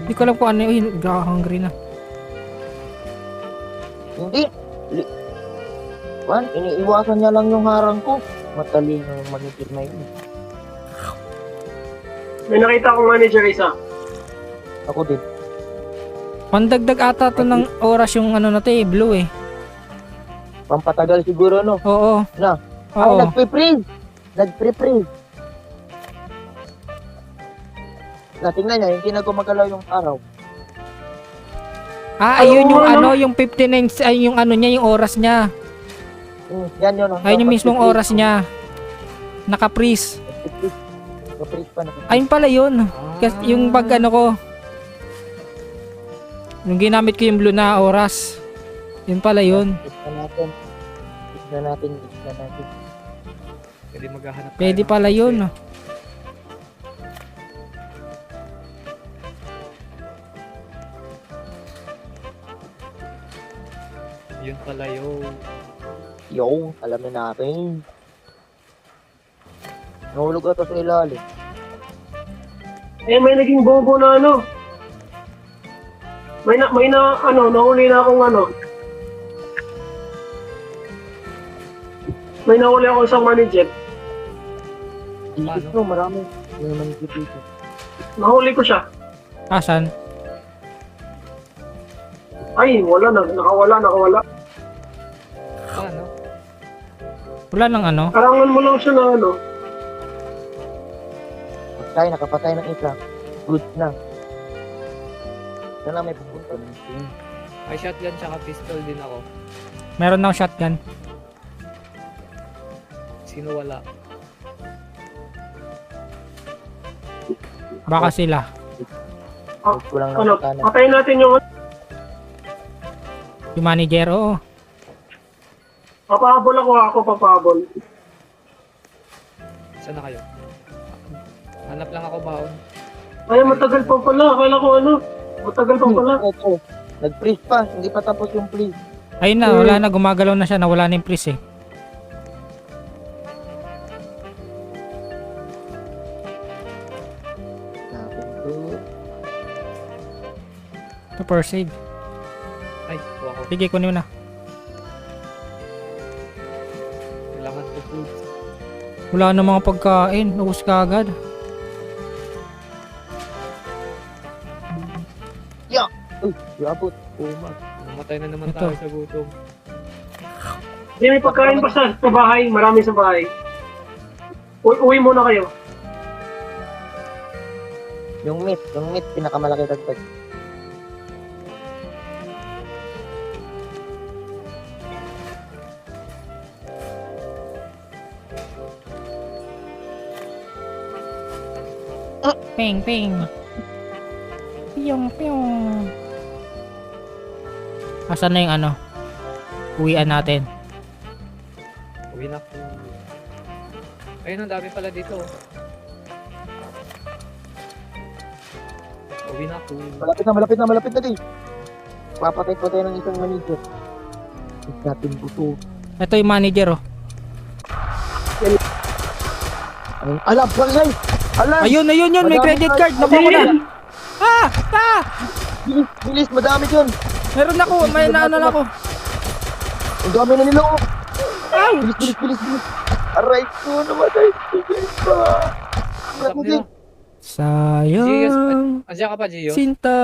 Hindi ko alam kung ano yun. Hungry na. Hindi. Iniiwasan niya lang yung harang ko. Matalino yung manager na yun. May nakita akong manager isa. Ako din. Pandagdag ata to ng oras yung ano na to eh, blue eh. Pampatagal siguro, no? Oo. Na. Ay, Oo. nagpe-freeze. Nagpe-freeze. Tingnan niya, hindi na gumagalaw yung araw. Ah, ayun yung ano, yung 59, ay yung ano niya, yung oras niya. Yan yun. Ayun yung mismong oras niya. Naka-freeze. Nagpe-freeze pa. Ayun pala yun. Kasi yung pag ano ko, yung ginamit ko yung blue na oras. Yun pala yun. Tignan natin. Pwede maghahanap tayo Pwede ng pala kasi. yun. Yun pala yun. Yo, alam na natin. Nahulog ata sa ilalim. Eh, may naging bobo na nahuli na akong May nahuli ako isang manager. Dito Paano? no, marami. May manager dito. Nahuli ko siya. Asan? Ay, nakawala. Paano? Wala nang ano. Karangan mo lang siya na Nakapatay ng isa. Good na. Sana may pupunta. May shotgun tsaka pistol din ako. Meron na akong shotgun. Sino wala? Baka sila. Huwag ko lang nakatana. patayin natin yung Yung manager, oo. papahabol ako papahabol. Saan na kayo? Hanap lang ako baon. Ay, matagal pa pala. Akala ko matagal pa pala. Ito. Nag-freeze pa. Hindi pa tapos yung freeze. Ayun na, wala na. Gumagalaw na siya. Nawala na yung freeze eh. Ito, first aid. Ay, kuha ko. Sige, kunin mo na. Kailangan ko food. Wala na mga pagkain. Ubus ka agad. Uy, yabot. Uma. Namatay na naman Ito. tayo sa gutom. Hindi, may pagkain pa sa bahay. Marami sa bahay. Uwi muna kayo. Yung meat, pinakamalaki dagdag. Ping, ping. Piyong, piyong. Asan na yung ano? Uwian natin. Uwi na ko. Ayun, ang dami pala dito. Uwi na ko. Malapit na din. Papatay pa tayo ng isang manager. Huwag natin buto. Ito yung manager oh. Alam, bagay! Alam! Ayun, yun. May Madami credit tayo. card. Nakuha ko na. Bilis, bilis, madami dyan. Meron ako, may naano na ako. Ang dami na nila, oh. Ouch! Bilis, bilis, bilis, bilis. Aray ko, namatay. Bilis pa. Aray ko din. Sayang, Andiyan ka pa, Gio? sinta.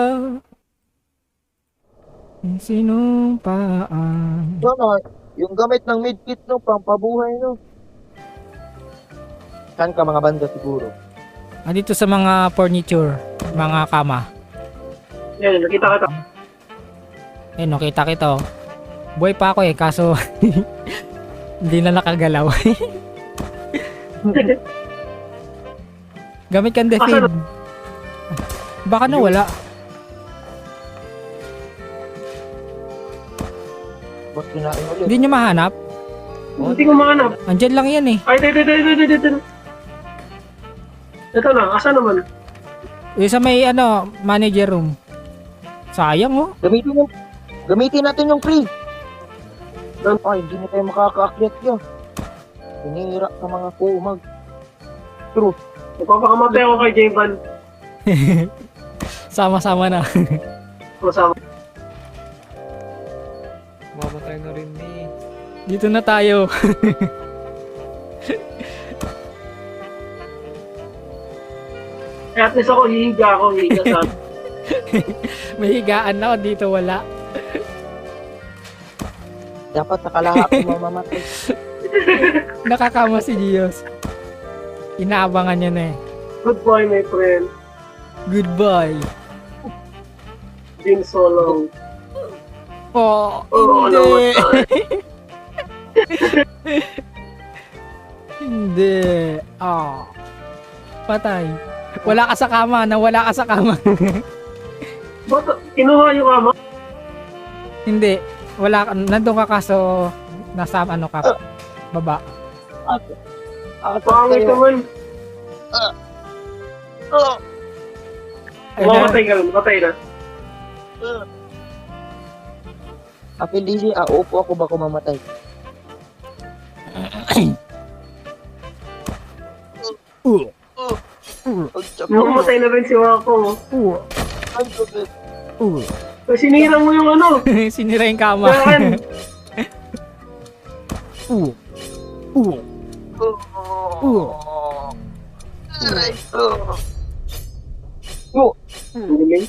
Sinumpaan. Sana, yung gamit ng medkit, no, pampabuhay, no. Saan ka mga banda siguro? Dito sa mga furniture, mga kama. Yan, nakita kita. Eh, no, kita. Buhay pa ako eh, kaso hindi na nakagalaw. Gamit kang defib. Baka nawala. Ba't kinain ulit? Hindi nyo mahanap. Hindi ko mahanap. Andyan lang yan eh. Ay, ito. Ito na, asa naman? Yung sa may manager room. Sayang oh. Gamitin natin yung free. Ay, hindi na tayo makakaakyat yan. Pinira sa mga kumag. True. Magpapakamatay ako kay J-Van. Sama-sama na. Masama. Mamatay na rin ni. Dito na tayo. Kaya at least ako, hihiga sa May higaan na ako, dito wala. Dapat nakalaha ako mamamatay. Nakakama si Dios. Inaabangan niya na eh. Good boy, my friend. Goodbye. Been so long. Oh, Oh, hindi. namatay. Hindi. Oh. Patay. Wala ka sa kama, nawala ka sa kama. Ba't kinuha yung ama? Hindi. Wala ka, nandun ka kaso nasa ka, baba. Pangit naman. Ayun na. Mamatay ka lang, matay na. Apil DC, upo ako ba mamatay? Mamatay na rin si Wako. Ang sakit. Kasi sinira mo yung Sinira yung kama. Yan. Aray ko. Ang galing.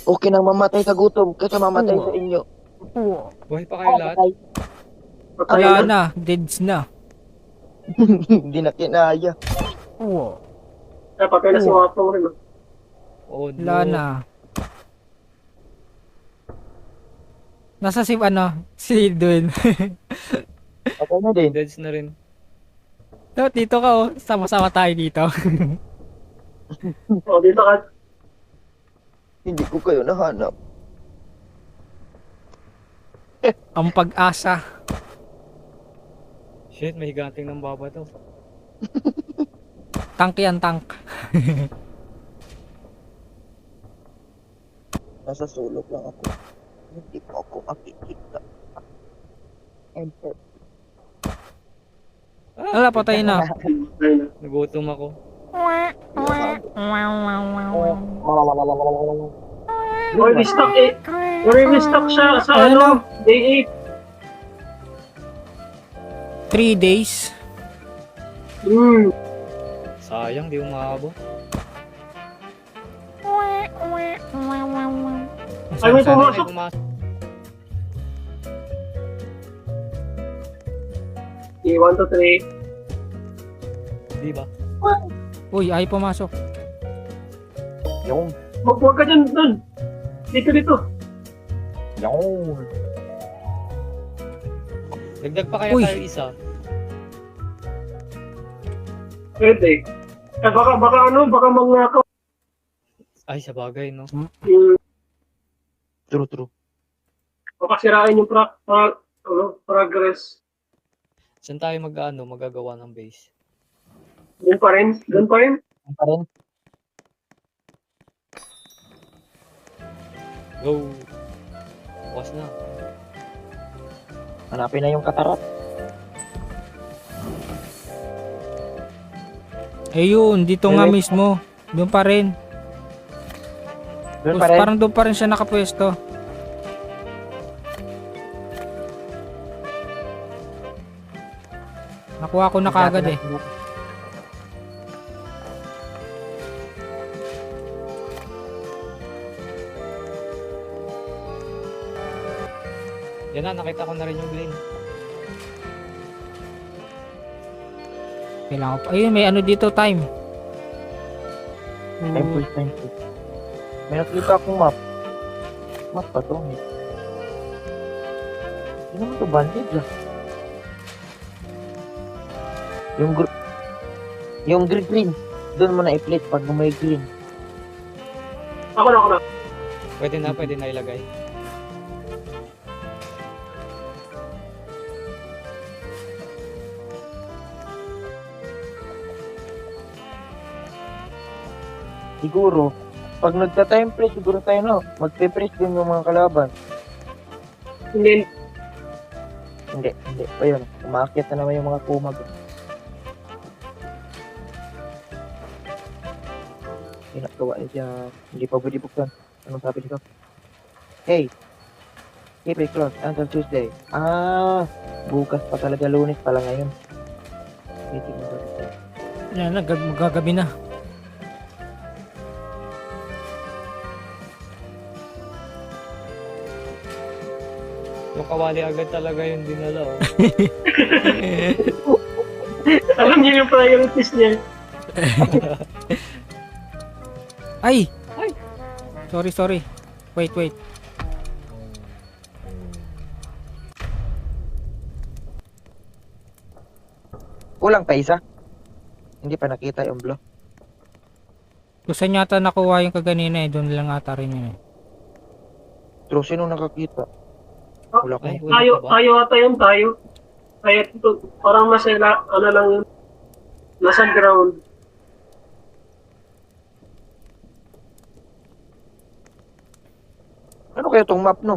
Okay nang mamatay sa gutom, kaysa mamatay sa inyo. Buhay pa kayo lahat? Patay. Patay Wala na. na, deads na. Hindi na kinaya. Ay, patay na si Wako rin. Oh no. Wala na. Nasa si Dwayne. Patay na din. Deads na rin. Dito ka oh, sama-sama tayo dito. O, dito ka. Hindi ko kayo nahanap. Ang pag-asa. Shit, may higanting ng baba to. Tank yan, tank. Nasa sulok lang ako. Hindi po ako makikita. Enter. Wala, patay na. Patay na. Nagutom ako. Or restock eh. Or restock siya sa Ano? day 3 days. 8. Sayang, di umabot. Ay, may pumasok. Okay, 1 to 3. Di ba? Uy, ay pumasok. Yung. Huwag ka dyan, dun. Dito. Yung. Dagdag pa kaya Uy. tayo isa. Pwede. Eh, baka mangnakaw. Ay, sa bagay, no? True. Baka sirain yung progress. Saan tayo magagawa ng base? Doon pa rin. Ang pa rin. Go! Bukas na. Hanapin na yung katarat. Ayun, dito nga mismo. Doon pa rin. Doon pa rin. Parang doon pa rin siya nakapwesto. Nakuha ko na kagad eh. Yan na, nakita ko na rin yung green. Kailangan ko pa. Ayun, may ano dito, time. Time full, time full. May nakita akong map. Map pa to. Hindi naman to bandage ah. Yung green. Doon mo na i-plate pag may green. Ako na. Pwede na ilagay. Siguro, pag nagta-time press, siguro tayo no, magpe-press din yung mga kalaban. Hindi. Hindi. Ayun, umaakit na naman yung mga kumag. Ginagawa niya, hindi pa pwede buksan. Anong sabi dito? Hey, keep it closed until Tuesday. Bukas pa talaga, Lunes pala ngayon. Waiting mo dito. Yan na, magagabi na. Yung kawali agad talaga yung dinala. Oh. Alam niyo yung priorities niya. Ay! Ay! Sorry. Wait. Kulang pa isa. Hindi pa nakita yung blow. Gusto niya ata nakuha yung kaganina eh. Doon lang ata rin yun eh. True, sino nakakita? Wala ko. Ay, wala pa ba? Tayo ata yun, tayo. Kaya ito, parang nasa, ano lang yun, nasa ground. Ano kaya tong map, no?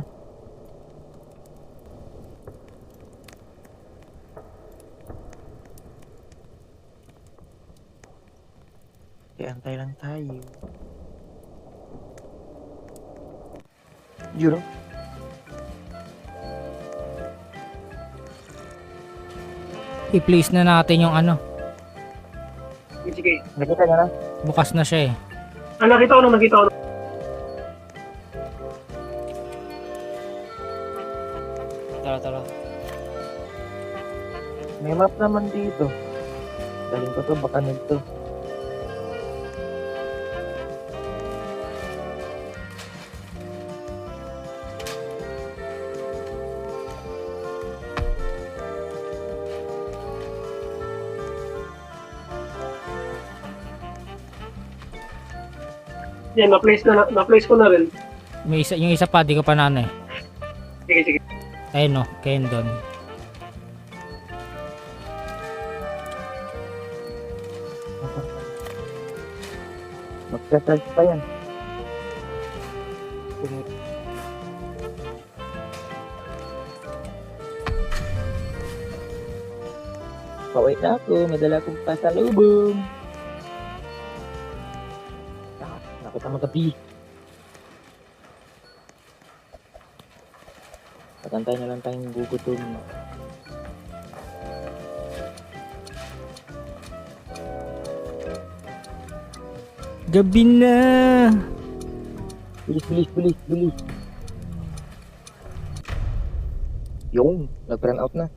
Antay lang tayo. Yun, no? I-place na natin yung ano. Sige. Nakita niya na? Bukas na siya eh. Nakita ko na. Tara. May map naman dito. Daling ko to, baka nito. Yan, na-place ko na rin. Yung isa pa, di ko pa na eh. Sige. Ayun no, Kendon. Magsa-charge pa yan. Pawait na ako, madala akong pasalubong. Nakita mo gabi. Patantay na lang tayong gugutom. Gabi na! Bilis. Yung, nag-run out na.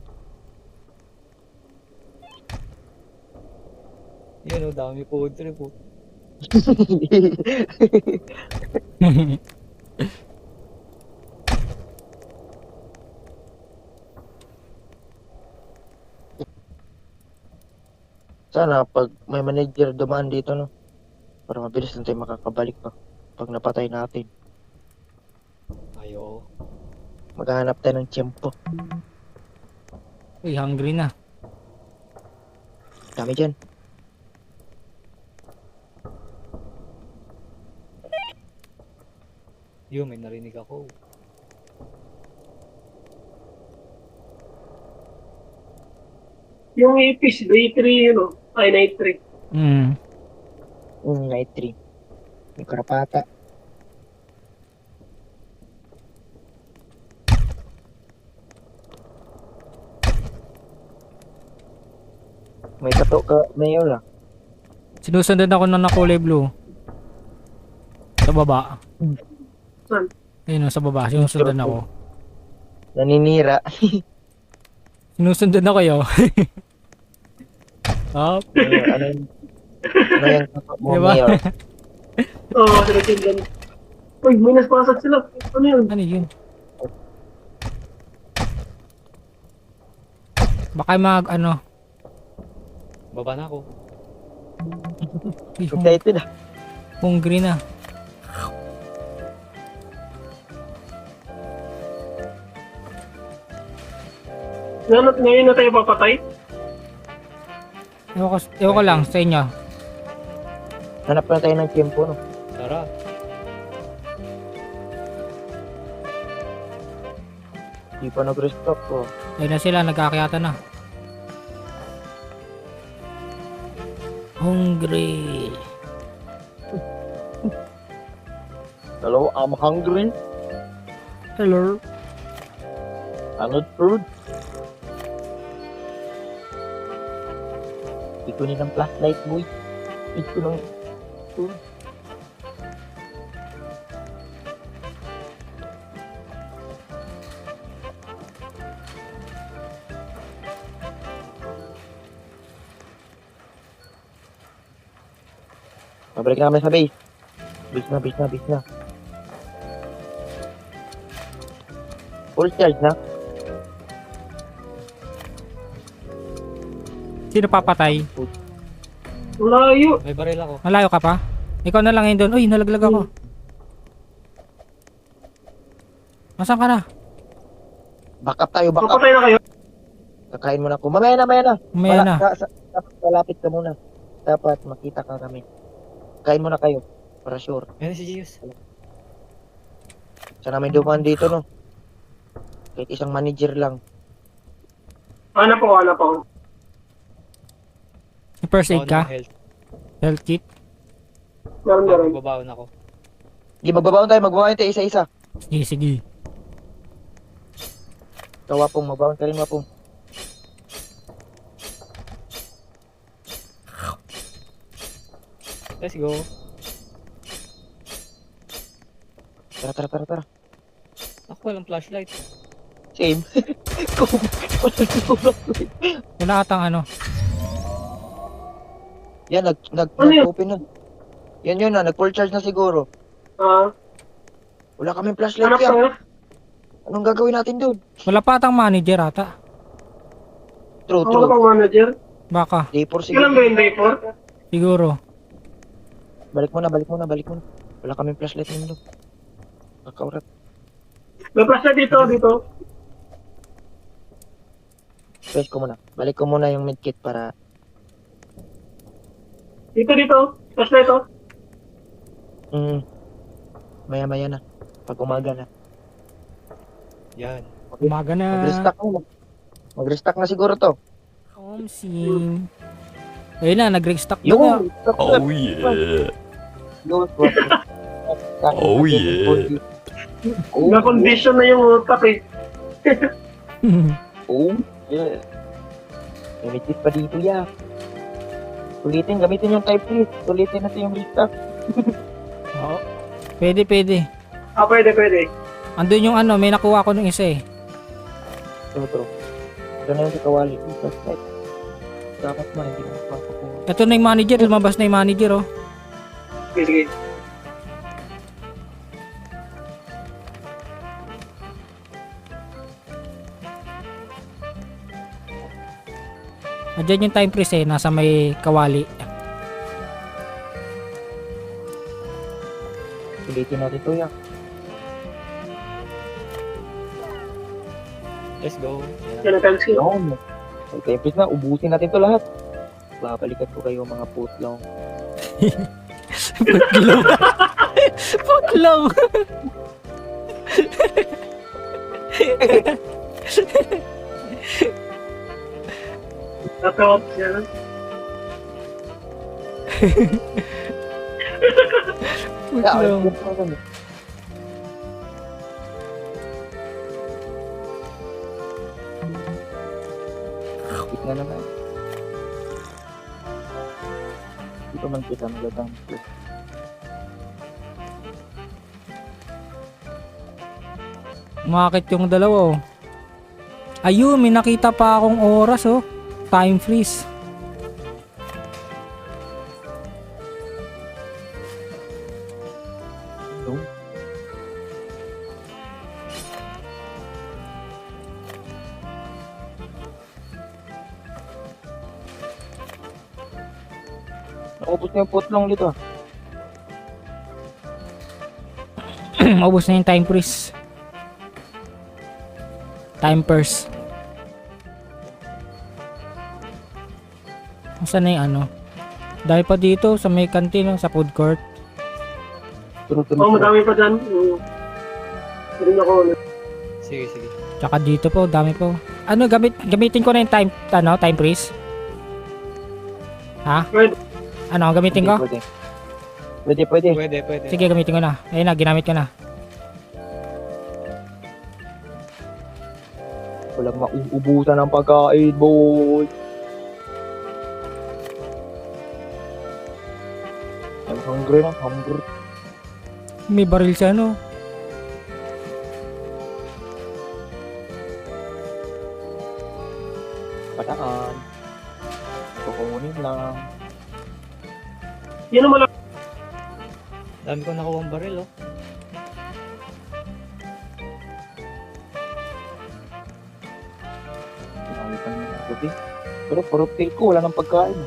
Yun, dami po trip po. Sana pag may manager dumaan dito, no? Para mabilis lang tayo makakabalik pa. Pag napatay natin, Ayo. maghahanap tayo ng tiyempo. Uy, hungry na. Dami dyan. Yun, may narinig ako. Yung APs, day 3 yun, ay night 3. Mm. Night 3. Yung karapata. May tato ka, Mayor ah. Sinusundan ako ng nakulay blue. Sa baba. Saan? Ayun, sa baba. Sinusundan ako. Naninira. Sinusundan ako yo. Up. Mayor, ano yung tato mo, Diba? Mayor? Oo, sila. Uy, may naspasag sila. Ano yun? Ano yun? Baka ano. Baba na ako. Uy, Excited ah. hungry na. Ngayon na tayo papatay? Ewan ko lang sa inyo. Hanap na tayo ng tempo, no? Tara. Di pa nag-restock ko. Ayun na sila, nagkakayata na. Hungry. Hello, I'm hungry. Hello. I'm not food. Ito nilang flashlight, boy. Ito ng food. Mabalik na kami sa base. Base na. Full charge na. Sino papatay? Layo. May baril ako. Malayo ka pa? Ikaw na lang yun doon. Uy, nalaglag ako. Nasaan ka na? Back up tayo, back up. Papatay na kayo. Kakain muna ako. Mamaya na. Umaya na. Malapit ka muna. Dapat makita ka kami. Kain muna kayo. Para sure. Yan si Gius. Saan namin dumaan dito, no? Kahit isang manager lang. Hanap ako. May first aid Ako ka? ng health. Health kit? Meron. Babaon ako. Sige, magbabaon tayo isa-isa. Sige. Ikaw, Wapong, magbabaon ka rin, Wapong. Let's go. Tara. Ako walang flashlight. Same. Wala atang ano. Yan, Ano yun? nag-open na. Yan yun na, nag-full charge na siguro. Wala kaming flashlight Hanap yan. tayo. Anong gagawin natin doon? Wala pa atang manager ata. True. Ako pang manager. Baka. Day 4 Kailan siguro. ba yung day 4? Siguro. Balik muna. Wala kaming flashlight nyo doon. Kakaurat. May plasya dito. Press ko muna. Balik ko muna yung medkit para... Dito. Plasya ito. Maya na. Pag umaga na. Yan. Umaga na. Mag-restock na siguro to. Omsing. Ayun na, nag-restock na. Yung! Oh yeah. Oh, yeah. Na-condition na yung utak eh. Oh, yeah. Gamitin pa dito, ya. Gamitin yung type list. Ulitin natin yung lista. Oo. Pwede. Pwede. Andun yung ano, may nakuha ko nung isa eh. True. Ito na yung sa kawali. Dapat man, hindi mo mapapakuha. Ito na yung manager, lumabas na yung manager oh. Sige. Andyan yung time freeze eh, nasa may kawali. Ulitin natin ito, ya. Let's go. Yan. Yan ang time skill. Yun. May tempest na, ubusin natin to lahat. Babalikan ko kayo mga putlong. Putlong. Putlong. Natawag siya. Putlong. Hit na naman. Hindi pa man kita magandang. Umakit yung dalawa oh. Ayun, may nakita pa akong oras oh. Time freeze. No? Naubos na yung putlong dito. Maubos na yung time freeze. Time purse. Saan na yung ano? Dahil pa dito sa may canteen, no? Sa food court. Oo, madami pa dyan. Rin ako. Sige, sige. Tsaka dito po, dami po. Ano, gamitin ko na yung time freeze? Ha? Pwede. Ano, gamitin ko? Pwede. Pwede. Pwede, pwede. Sige, gamitin ko na. Ayun na, ginamit ko na. Walang mauubusan ng pagkain, boy. I'm hungry na, hungry. May baril siya, no? Padaan. Kukunin lang. Yan naman lang. Dami ko nakuha ang baril, oh. Dami pa naman ang gabi. Pero puro tail ko, wala nang pagkain.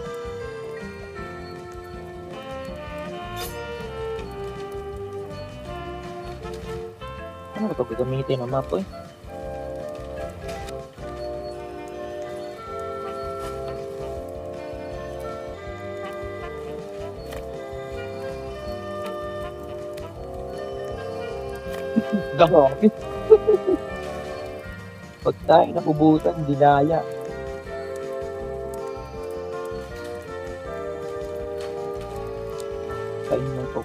Ano ba ito gagamitin ang map, eh? Dami. Pag tayo napubusan, dinaya. Kain mo ito.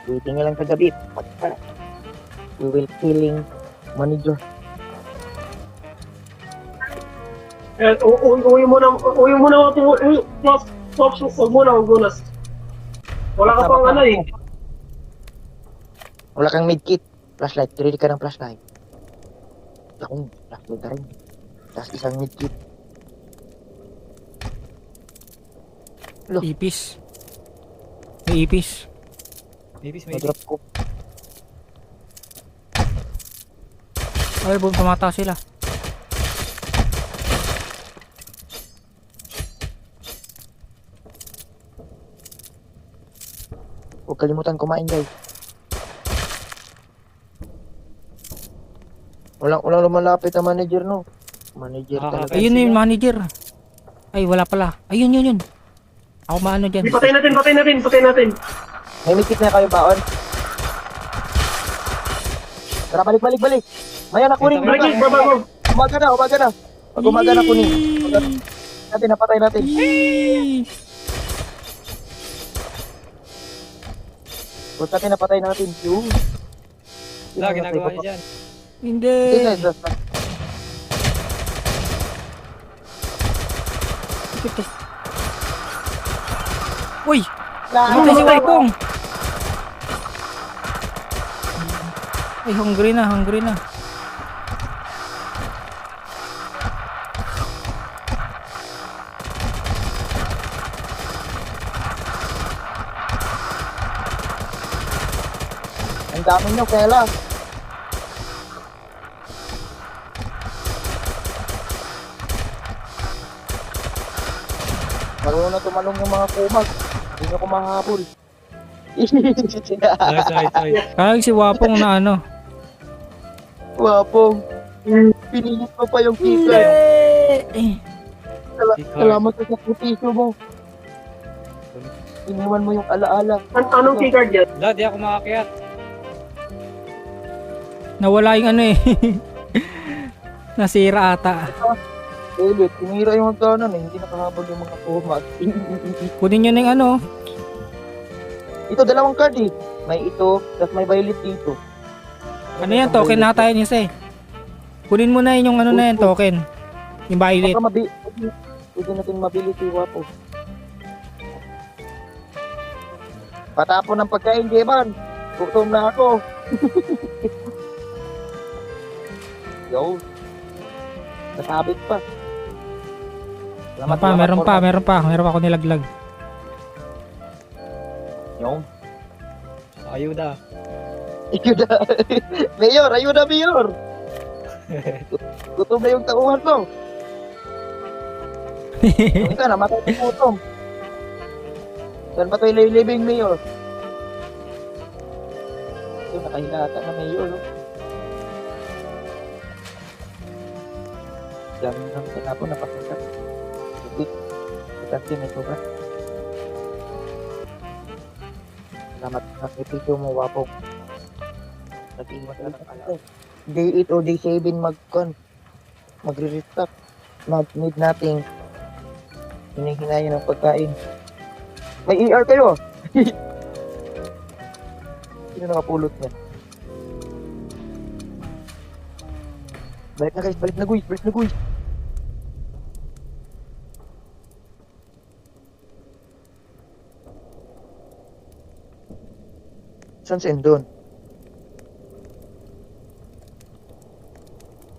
Buti nga lang sa gabi. Pagka we will killing manager. Uwi mo na. Pops, huwag muna. Wala ka pang ano eh. Wala kang medkit. Flashlight. Ready ka ng flashlight. Ako, flashlight na rin. Tapos isang medkit. Ipis. May ipis. Maybe may Madrop ko. Ay, buong pumata sila. Huwag kalimutan kumain, guys. Walang lumalapit na manager, no? Manager talaga. Ayun na yung manager. Ay, wala pala. Ayun, yun. Ako maano dyan. Patay natin. May medkit na kayo baon. Tara, balik. Maya na kunin. Balik, baba. Umaga na. Pag umaga na kunin. Natin, napatay natin. Kung natin napatay natin. Yun. Wala, ginagawa niya dyan. Hindi. Uy! Matay si Waipong! Ay, hungry na. Ang dami nyo, Kela. Marunong na tumalong yung mga kumag. Hindi nyo kumahabol. Nice. Kaya si Wapong na ano. Wapong. Pinilit mo pa yung kika. Salamat sa sakripisyo mo. Iniwan mo yung alaala. Anong keycard yan? Wala, di ako makakyat. Nawala yung ano eh. Nasira ata. Ulit, tinira yung hagdanan eh. Hindi nakahabol yung mga kumag. Kunin nyo na yung ano. Ito, dalawang card eh. May ito, tapos may violet dito. Ano yan? Token na tayo niya eh. Kunin mo na yung ano na yan, token. Yung violet. Pwede natin mabili si Wapo. Patapon ng pagkain, Jeban. Gutom na ako. Yo. Nasabit pa. Meron pa ako nilaglag. Yo. Ayuda. Ayuda. Mayor, ayuda, Mayor. Gutom na yung tauhan ko. Yung isa, namatay ng gutom. Saan ba ito ililibing, Mayor? Ito, nakahilata na Mayor. No? Dami ng tinapon na pakikat. Hindi. Kasi may sobra. Salamat sa episyo mo, Wapong. Nag-iwan ka ng alam. Day 8 o day 7 magre-restock. Mag-need nating hinihinayan ng pagkain. May ER kayo! Sino nakapulot niya? Balik na guys, balik na guys! Saan si Endon?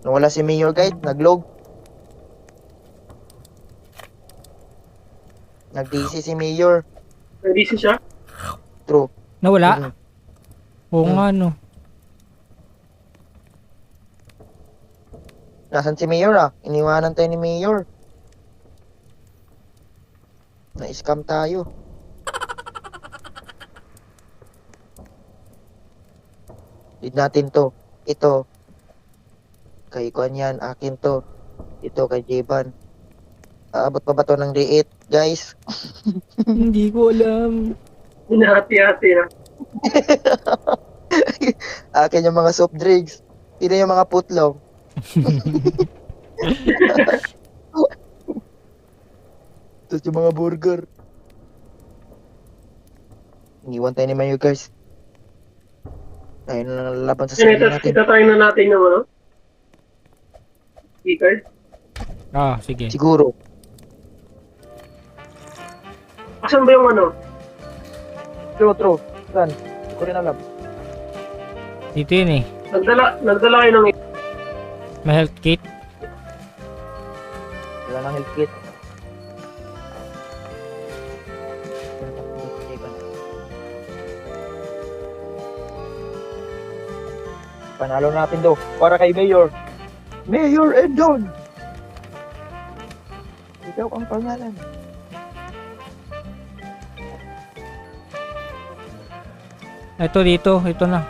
Nawala si Mayor Guide, naglog. Nag-DC si Mayor. Nandisi siya. True. Nawala? Mhm. Oo nga, no. Nasaan si Mayor ah? Iniwanan tayo ni Mayor. Na-scam tayo. Need natin to. Ito. Kay Kuan yan. Akin to. Ito kay Jeban. Aabot pa ba to ng day 8, guys? Hindi ko alam. Hinahati-hati na. Akin yung mga soft drinks. Sino yung mga putlong? Tapos yung mga burger. Iniwan tayo ni Mayo, guys. Ayun na lalaban sa sarili natin. Itatry na natin yung ano? E-card. Ah, sige. Siguro. Asan ba yung ano? True. Saan? Hindi ko rin alam. Dito yun eh. Nagdala kayo ng May health kit. Wala nang health kit. Panalo natin daw. Para kay Mayor. Mayor Endon! Ikaw ang pangalan. Ito dito. Ito na.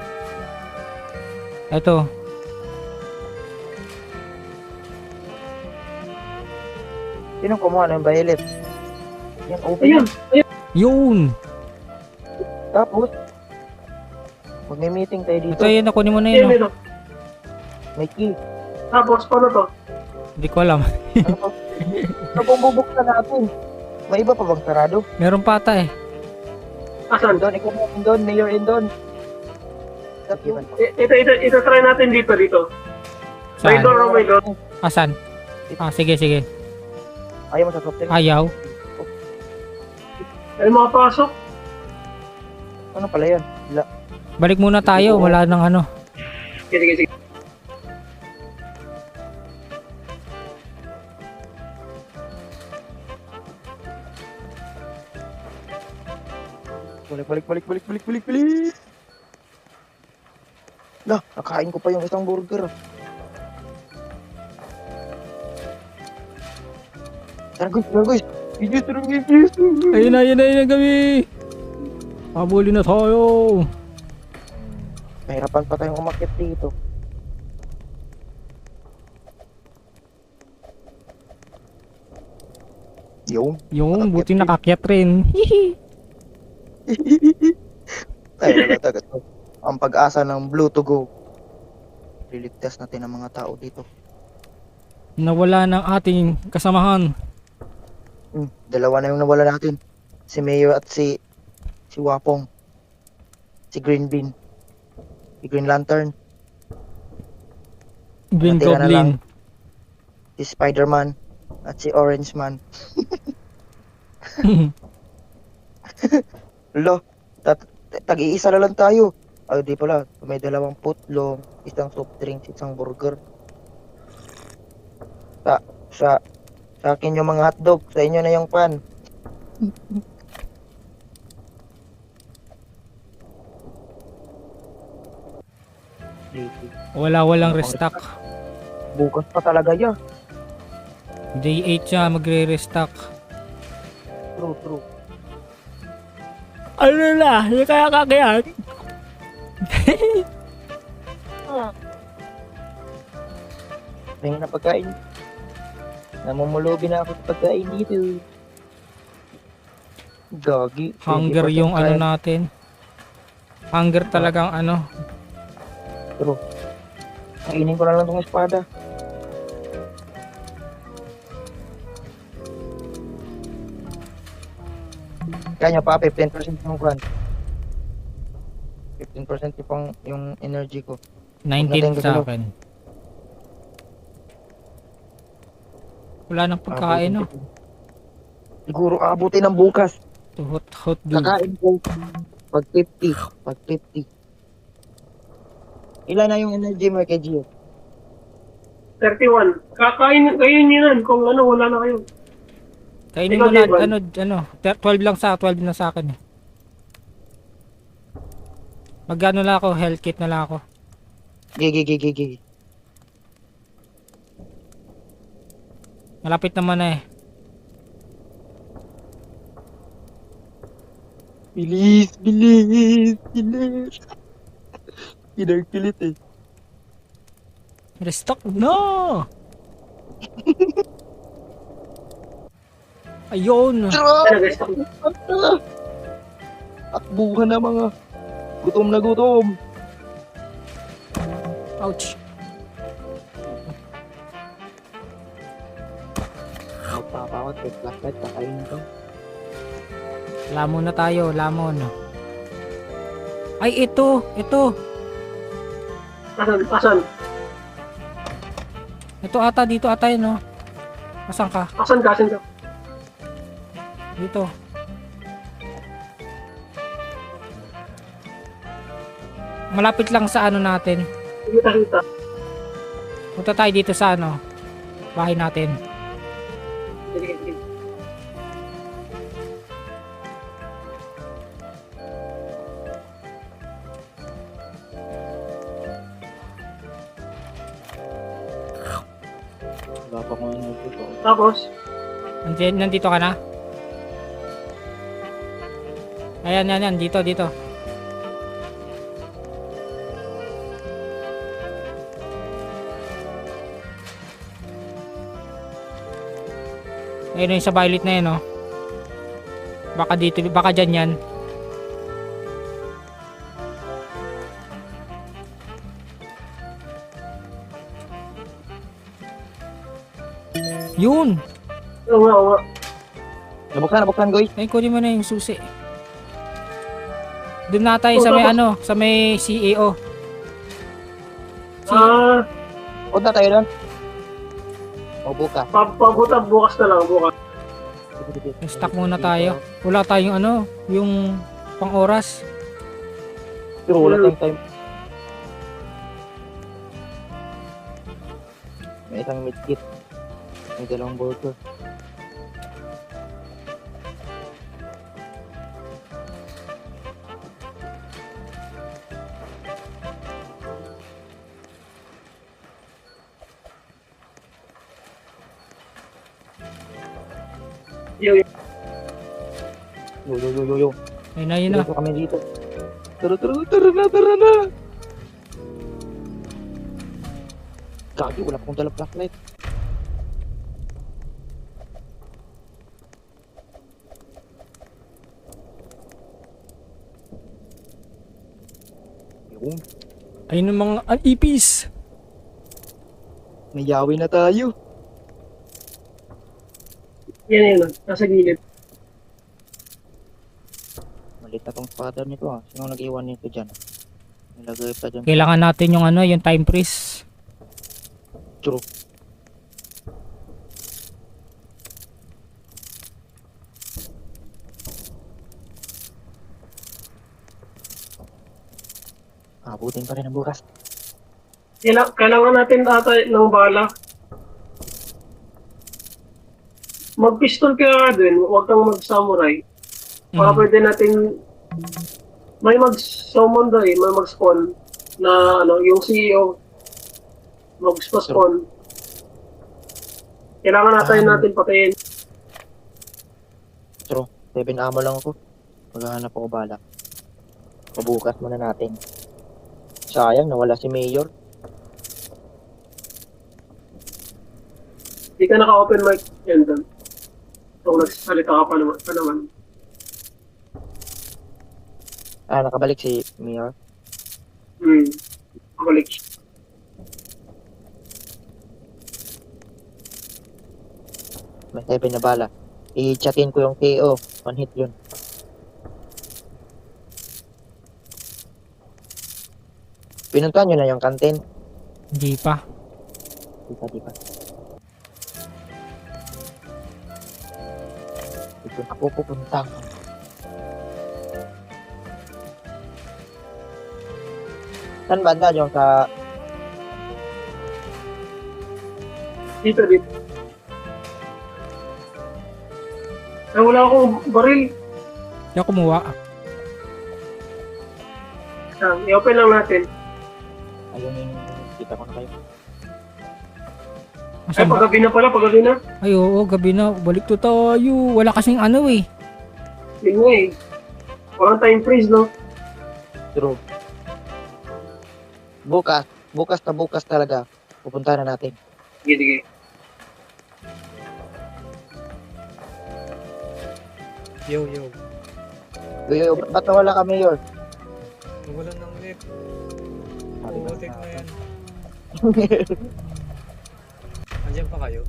Ito. Sinong kumuha ng bahilit? Yan, open. Ayun! Yun! Tapos, magme-meeting tayo dito. Ito yun. Nakunin mo na Ayun yun. Oh. ito. May key. Tapos, paano to? Hindi ko alam. Ano pa? Ano pong bubuksan natin? May iba pa bang sarado? Meron pa ata eh. Asan? Endon, ikaw na Endon, Mayor Endon. Ito try natin dito. May Saan? door o may door. Asan? Ah, sige. Ayaw mo sa soft drink? Ayaw. Ay, makapasok. Ano pala yan? Balik muna tayo. Wala nang ano. Sige. Balik. Lah, nakain ko pa yung isang burger. Tara guys. Gigis. Ayun na kami. Habulin na tayo. Mahirapan pa tayong umakyat dito. Yung buti nakakyat rin. Tayo na tagad to. Ang pag-asa ng Blue to go. Liligtas natin ang mga tao dito. Nawala ng ating kasamahan. Dalawa na yung nawala natin. Si Mayor at si Wapong. Si Green Bean. Si Green Lantern. Green Natira na lang. Goblin. Si Spider-Man. At si Orange Man. Lo, tag-iisa na lang tayo. Ay, di pala. May 2 putlong, isang soft drinks, isang burger. Sa, sa, sa akin yung mga hotdog, sa inyo na yung pan. Walang restock. Bukas pa talaga yan. Day 8 siya magre-restock. True. Ano na? Hindi kaya kakayan? Tingin na pagkain. Namumulubi na ako sa pagkain dito. Gagi. Hunger 20% yung ano kaya. natin. Hunger talagang ano. True. Kainin ko na lang tong espada. Kanya pa, 15% yung kwan. 15% yung pang yung energy ko. 19 sa akin. Wala nang pagkain, no? Siguro aabutin ng bukas. Hot dog. Kakain ko. Pag 50. Pag 50. Ilan na yung energy mo kay Gio? 31. Kakain kayo niyo kung ano, wala na kayo. Kainin Ikaw, mo na, Jayvan. 12 lang sa akin eh. Magano na ako, health kit na lang ako. Gigi. Malapit naman na eh. Bilis. Pinagpilit eh. Restock? No! Ayun! Nag-stock. Takbuhan na mga gutom na gutom. Ouch! Magpapawat kay flashlight, kakainin ko. Lamon na tayo, lamon. Ay, ito! Asan? Ito ata, dito ata yun, no? Asan ka? Asan ka? Dito. Malapit lang sa ano natin. Kita. Punta tayo dito sa ano, bahay natin. Sige. Wala pa kung ano ito. Tapos, Nandito ka na? Ayan, dito. Ayun yung sa violet na yun, no? Baka dyan yan. Yun! oo nga. Nabuksan, guys. Ay, kunin mo na yung susi. Doon na tayo sa may ano, sa may CEO. Punta tayo doon. O bukas. Bukas na lang, bukas. Stock muna tayo. Wala tayong ano, yung pang oras. Pero wala tayong time. May isang medkit. May 2 burger. Yo. Yo. Ayun na. Dito kami dito. Tara na. Gagi, wala akong dala flashlight. Yung, Ayun ang mga ipis. nayawi na tayo. Yan. Nasa gilid. Malit na tong father nito ah. Sino nag-iwan nito dyan? Nilagay pa dyan. Kailangan natin yung ano, yung time freeze. True. Abutin pa rin ang bukas. Kailangan natin ata ng bala. Mag-pistol ka din, huwag kang mag-samurai. Para pwede natin may mag-summon daw may mag-spawn na yung CEO mag-spawn. Kailangan natin patayin. True. 7 ammo lang ako. Maghahanap ako bala. Pabukas muna natin. Sayang, nawala si Mayor. Hindi ka naka-open mic, Endon. Kung nagsasalita ka pa naman. Nakabalik si Mayor. Balik. May 7 na bala. I-chatin ko yung KO. One hit yun. Pinuntahan nyo na yung kantin. Hindi pa. Di pa. Ito ako pupunta. Saan banda yung sa... Dito. Ay, wala akong baril. Hindi ako kumuha. I-open lang natin. Ayun yung kita ko na kayo. Ay, Asan ba? paggabi na pala, paggabi na. Ay, oo, gabi na. Balik to tayo. Wala kasing ano eh. Yun nga eh. Walang time freeze, no? True. Bukas talaga. Pupunta na natin. Sige. Yo. Yo, ba't nawala ka, Mayor? Nawalan ng net. Putik na yan. Andiyan pa kayo?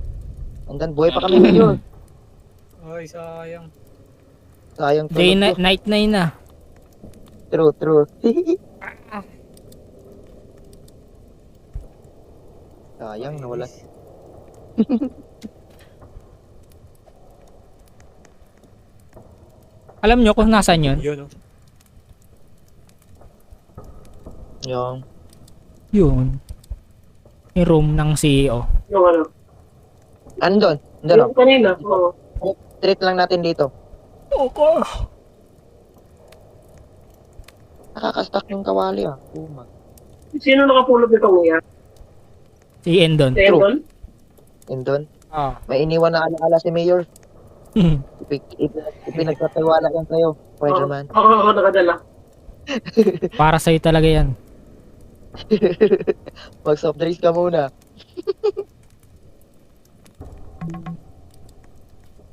Andan, buhay pa kami, Mayor. Ay, sayang. Sayang Day tulog ko. night na yun na. True. Sayang, nawala. Alam nyo kung nasan yun? Yun, oh. Yung, Yun. Yung room ng CEO. Yung ano. andun. Yung kanina. Oo. Treat lang natin dito. Okay. Nakaka-stack yung kawali ah. Puma. Sino nakapulot nitong iya? Si Endon. Si Endon? Andun. Ah. May iniwan na ala-ala si Mayor. Ipinagtatiwala yan sa'yo. Spider-Man. Ako nakadala. Para sa'yo talaga yan. Mag soft drinks ka muna.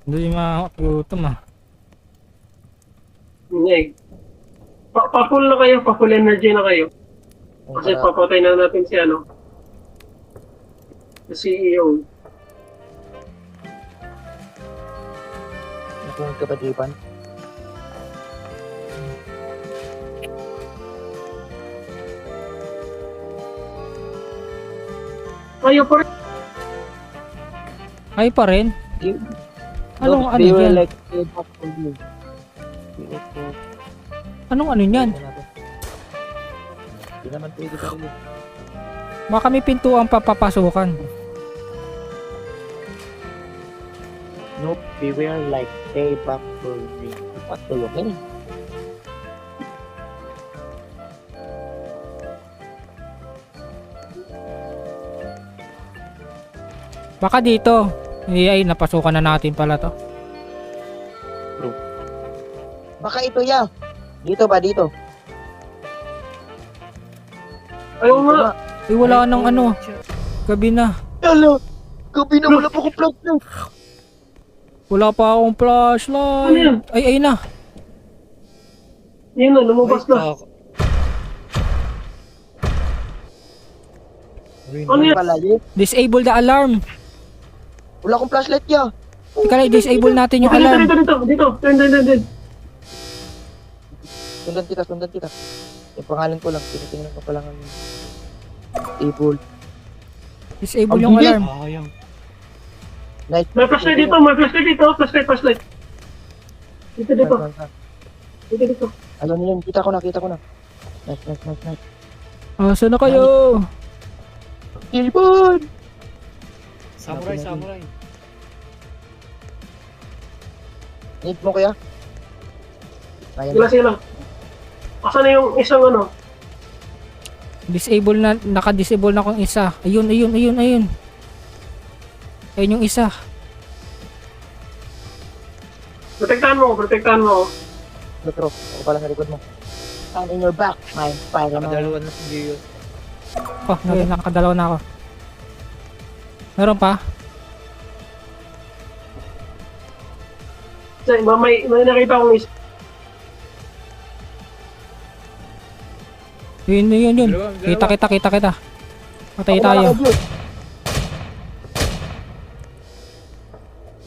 Hindi makagutom ah. Hindi. Pa-full na kayo. Pa-full energy na kayo. Kasi papatay na natin si si CEO. Nakunod ka ba, Jipan? Kayo pa rin. Ay pa rin? Anong ano They were yan? like, "Hey, back for you." Anong ano yan? Hindi naman pwede pa rin. Baka may pintuan pa papasukan. Nope, beware like stay back for me. Patulogin. Baka dito. Ay, napasukan na natin pala to. Baka ito ya. Dito ba dito? Ayaw nga. Ay, wala nang ano. Gabi na. Hello. Gabi na wala pa ko plug na. Wala pa akong flashlight. Ano yan? Ay na. Yun na, lumabas na. Ano yan? Pala yun. Disable the alarm. Wala akong flashlight ya. Teka lang, disable natin yung Dito. alarm. Dito. Dun. Sundan kita. Yung pangalan ko lang. Tinitingnan ko pa lang ang table. Disable yung alarm. Sayang. Nice. May flashlight dito. Flashlight. Dito. Alam niyo yun. Kita ko na. Nice. Asa na kayo? Ibon! Samurai, samurai. Need mo kaya? Kaya Sila sila. Asa na yung isang ano? Disable na, naka-disable na kong isa. Ayun. Ayun yung isa. Protektahan mo. Metro, ako pala sa likod mo. I'm in your back, my Spider-Man. Nakadalawa na si Gio. Oh, nakadalawa na ako. Meron pa? May nakita akong isa. Yun. Dalawa. Kita. Patay tayo.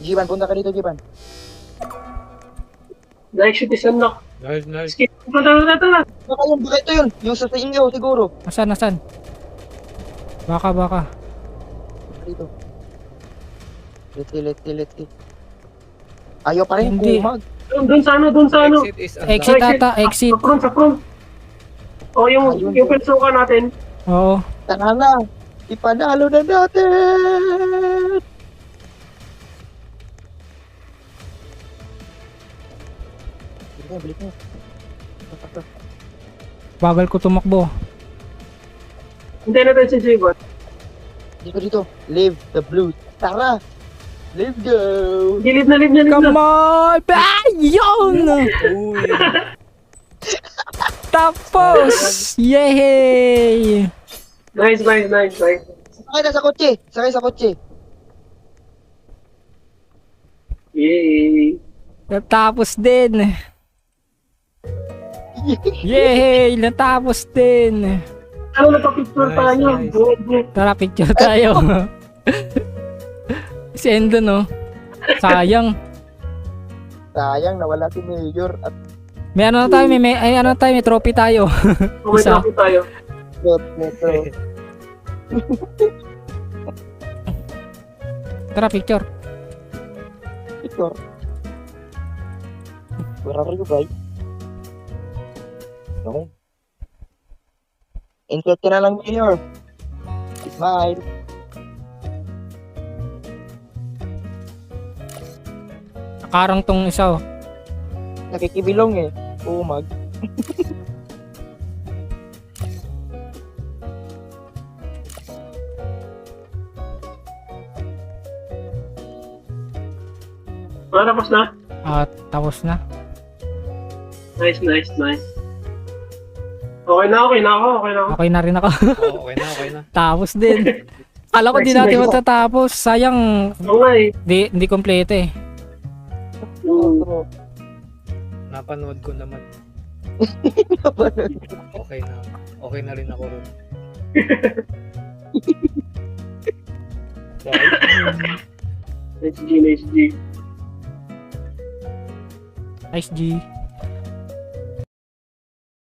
Jiban, punta ka dito, Jiban. Na-exit is unlock. Nice. Skip. Tara. Baka ito yun. Yung sa inyo, siguro. Nasaan? Baka. Dito. Let's see. Ayaw pa rin, Hindi. kumag. Doon sa ano. Exit is unlocked. Exit ata, exit. Sa front. O, yung pensuka natin. Oo. Tara na. Ipanalo na natin. Balik mo. Bagal ko tumakbo. Hintayin natin si Jivan. Dito. Live the blues. Tara. Let's go. Gilid na. Come on! Yun! Uy. Tapos! Yay! Nice. Sakay na sa kotse. Yay. Natapos din. Yay! Natapos din. Ano, napapicture Nice, tayo. nice. Tara, picture tayo. Si Endo, no? Sayang. Sayang, nawala si Mayor at May ano na tayo, may trophy tayo. May Isa. traffic tayo. Metro. Tara, picture. Picture. Where are you, guys? No. Insert ka na lang, Mayor. Smile. Nakarang tong isa, oh. Nakikibilong eh. Umag. Tapos na. Tapos na. Nice. Okay na ako. Okay na rin ako. Oh, okay na. Tapos din. Kala ko di natin matatapos. Sayang, Oo nga eh. hindi kompleto eh. Metro. Napanood ko naman. Okay na. Okay na rin ako ron. Nice G. Nice G.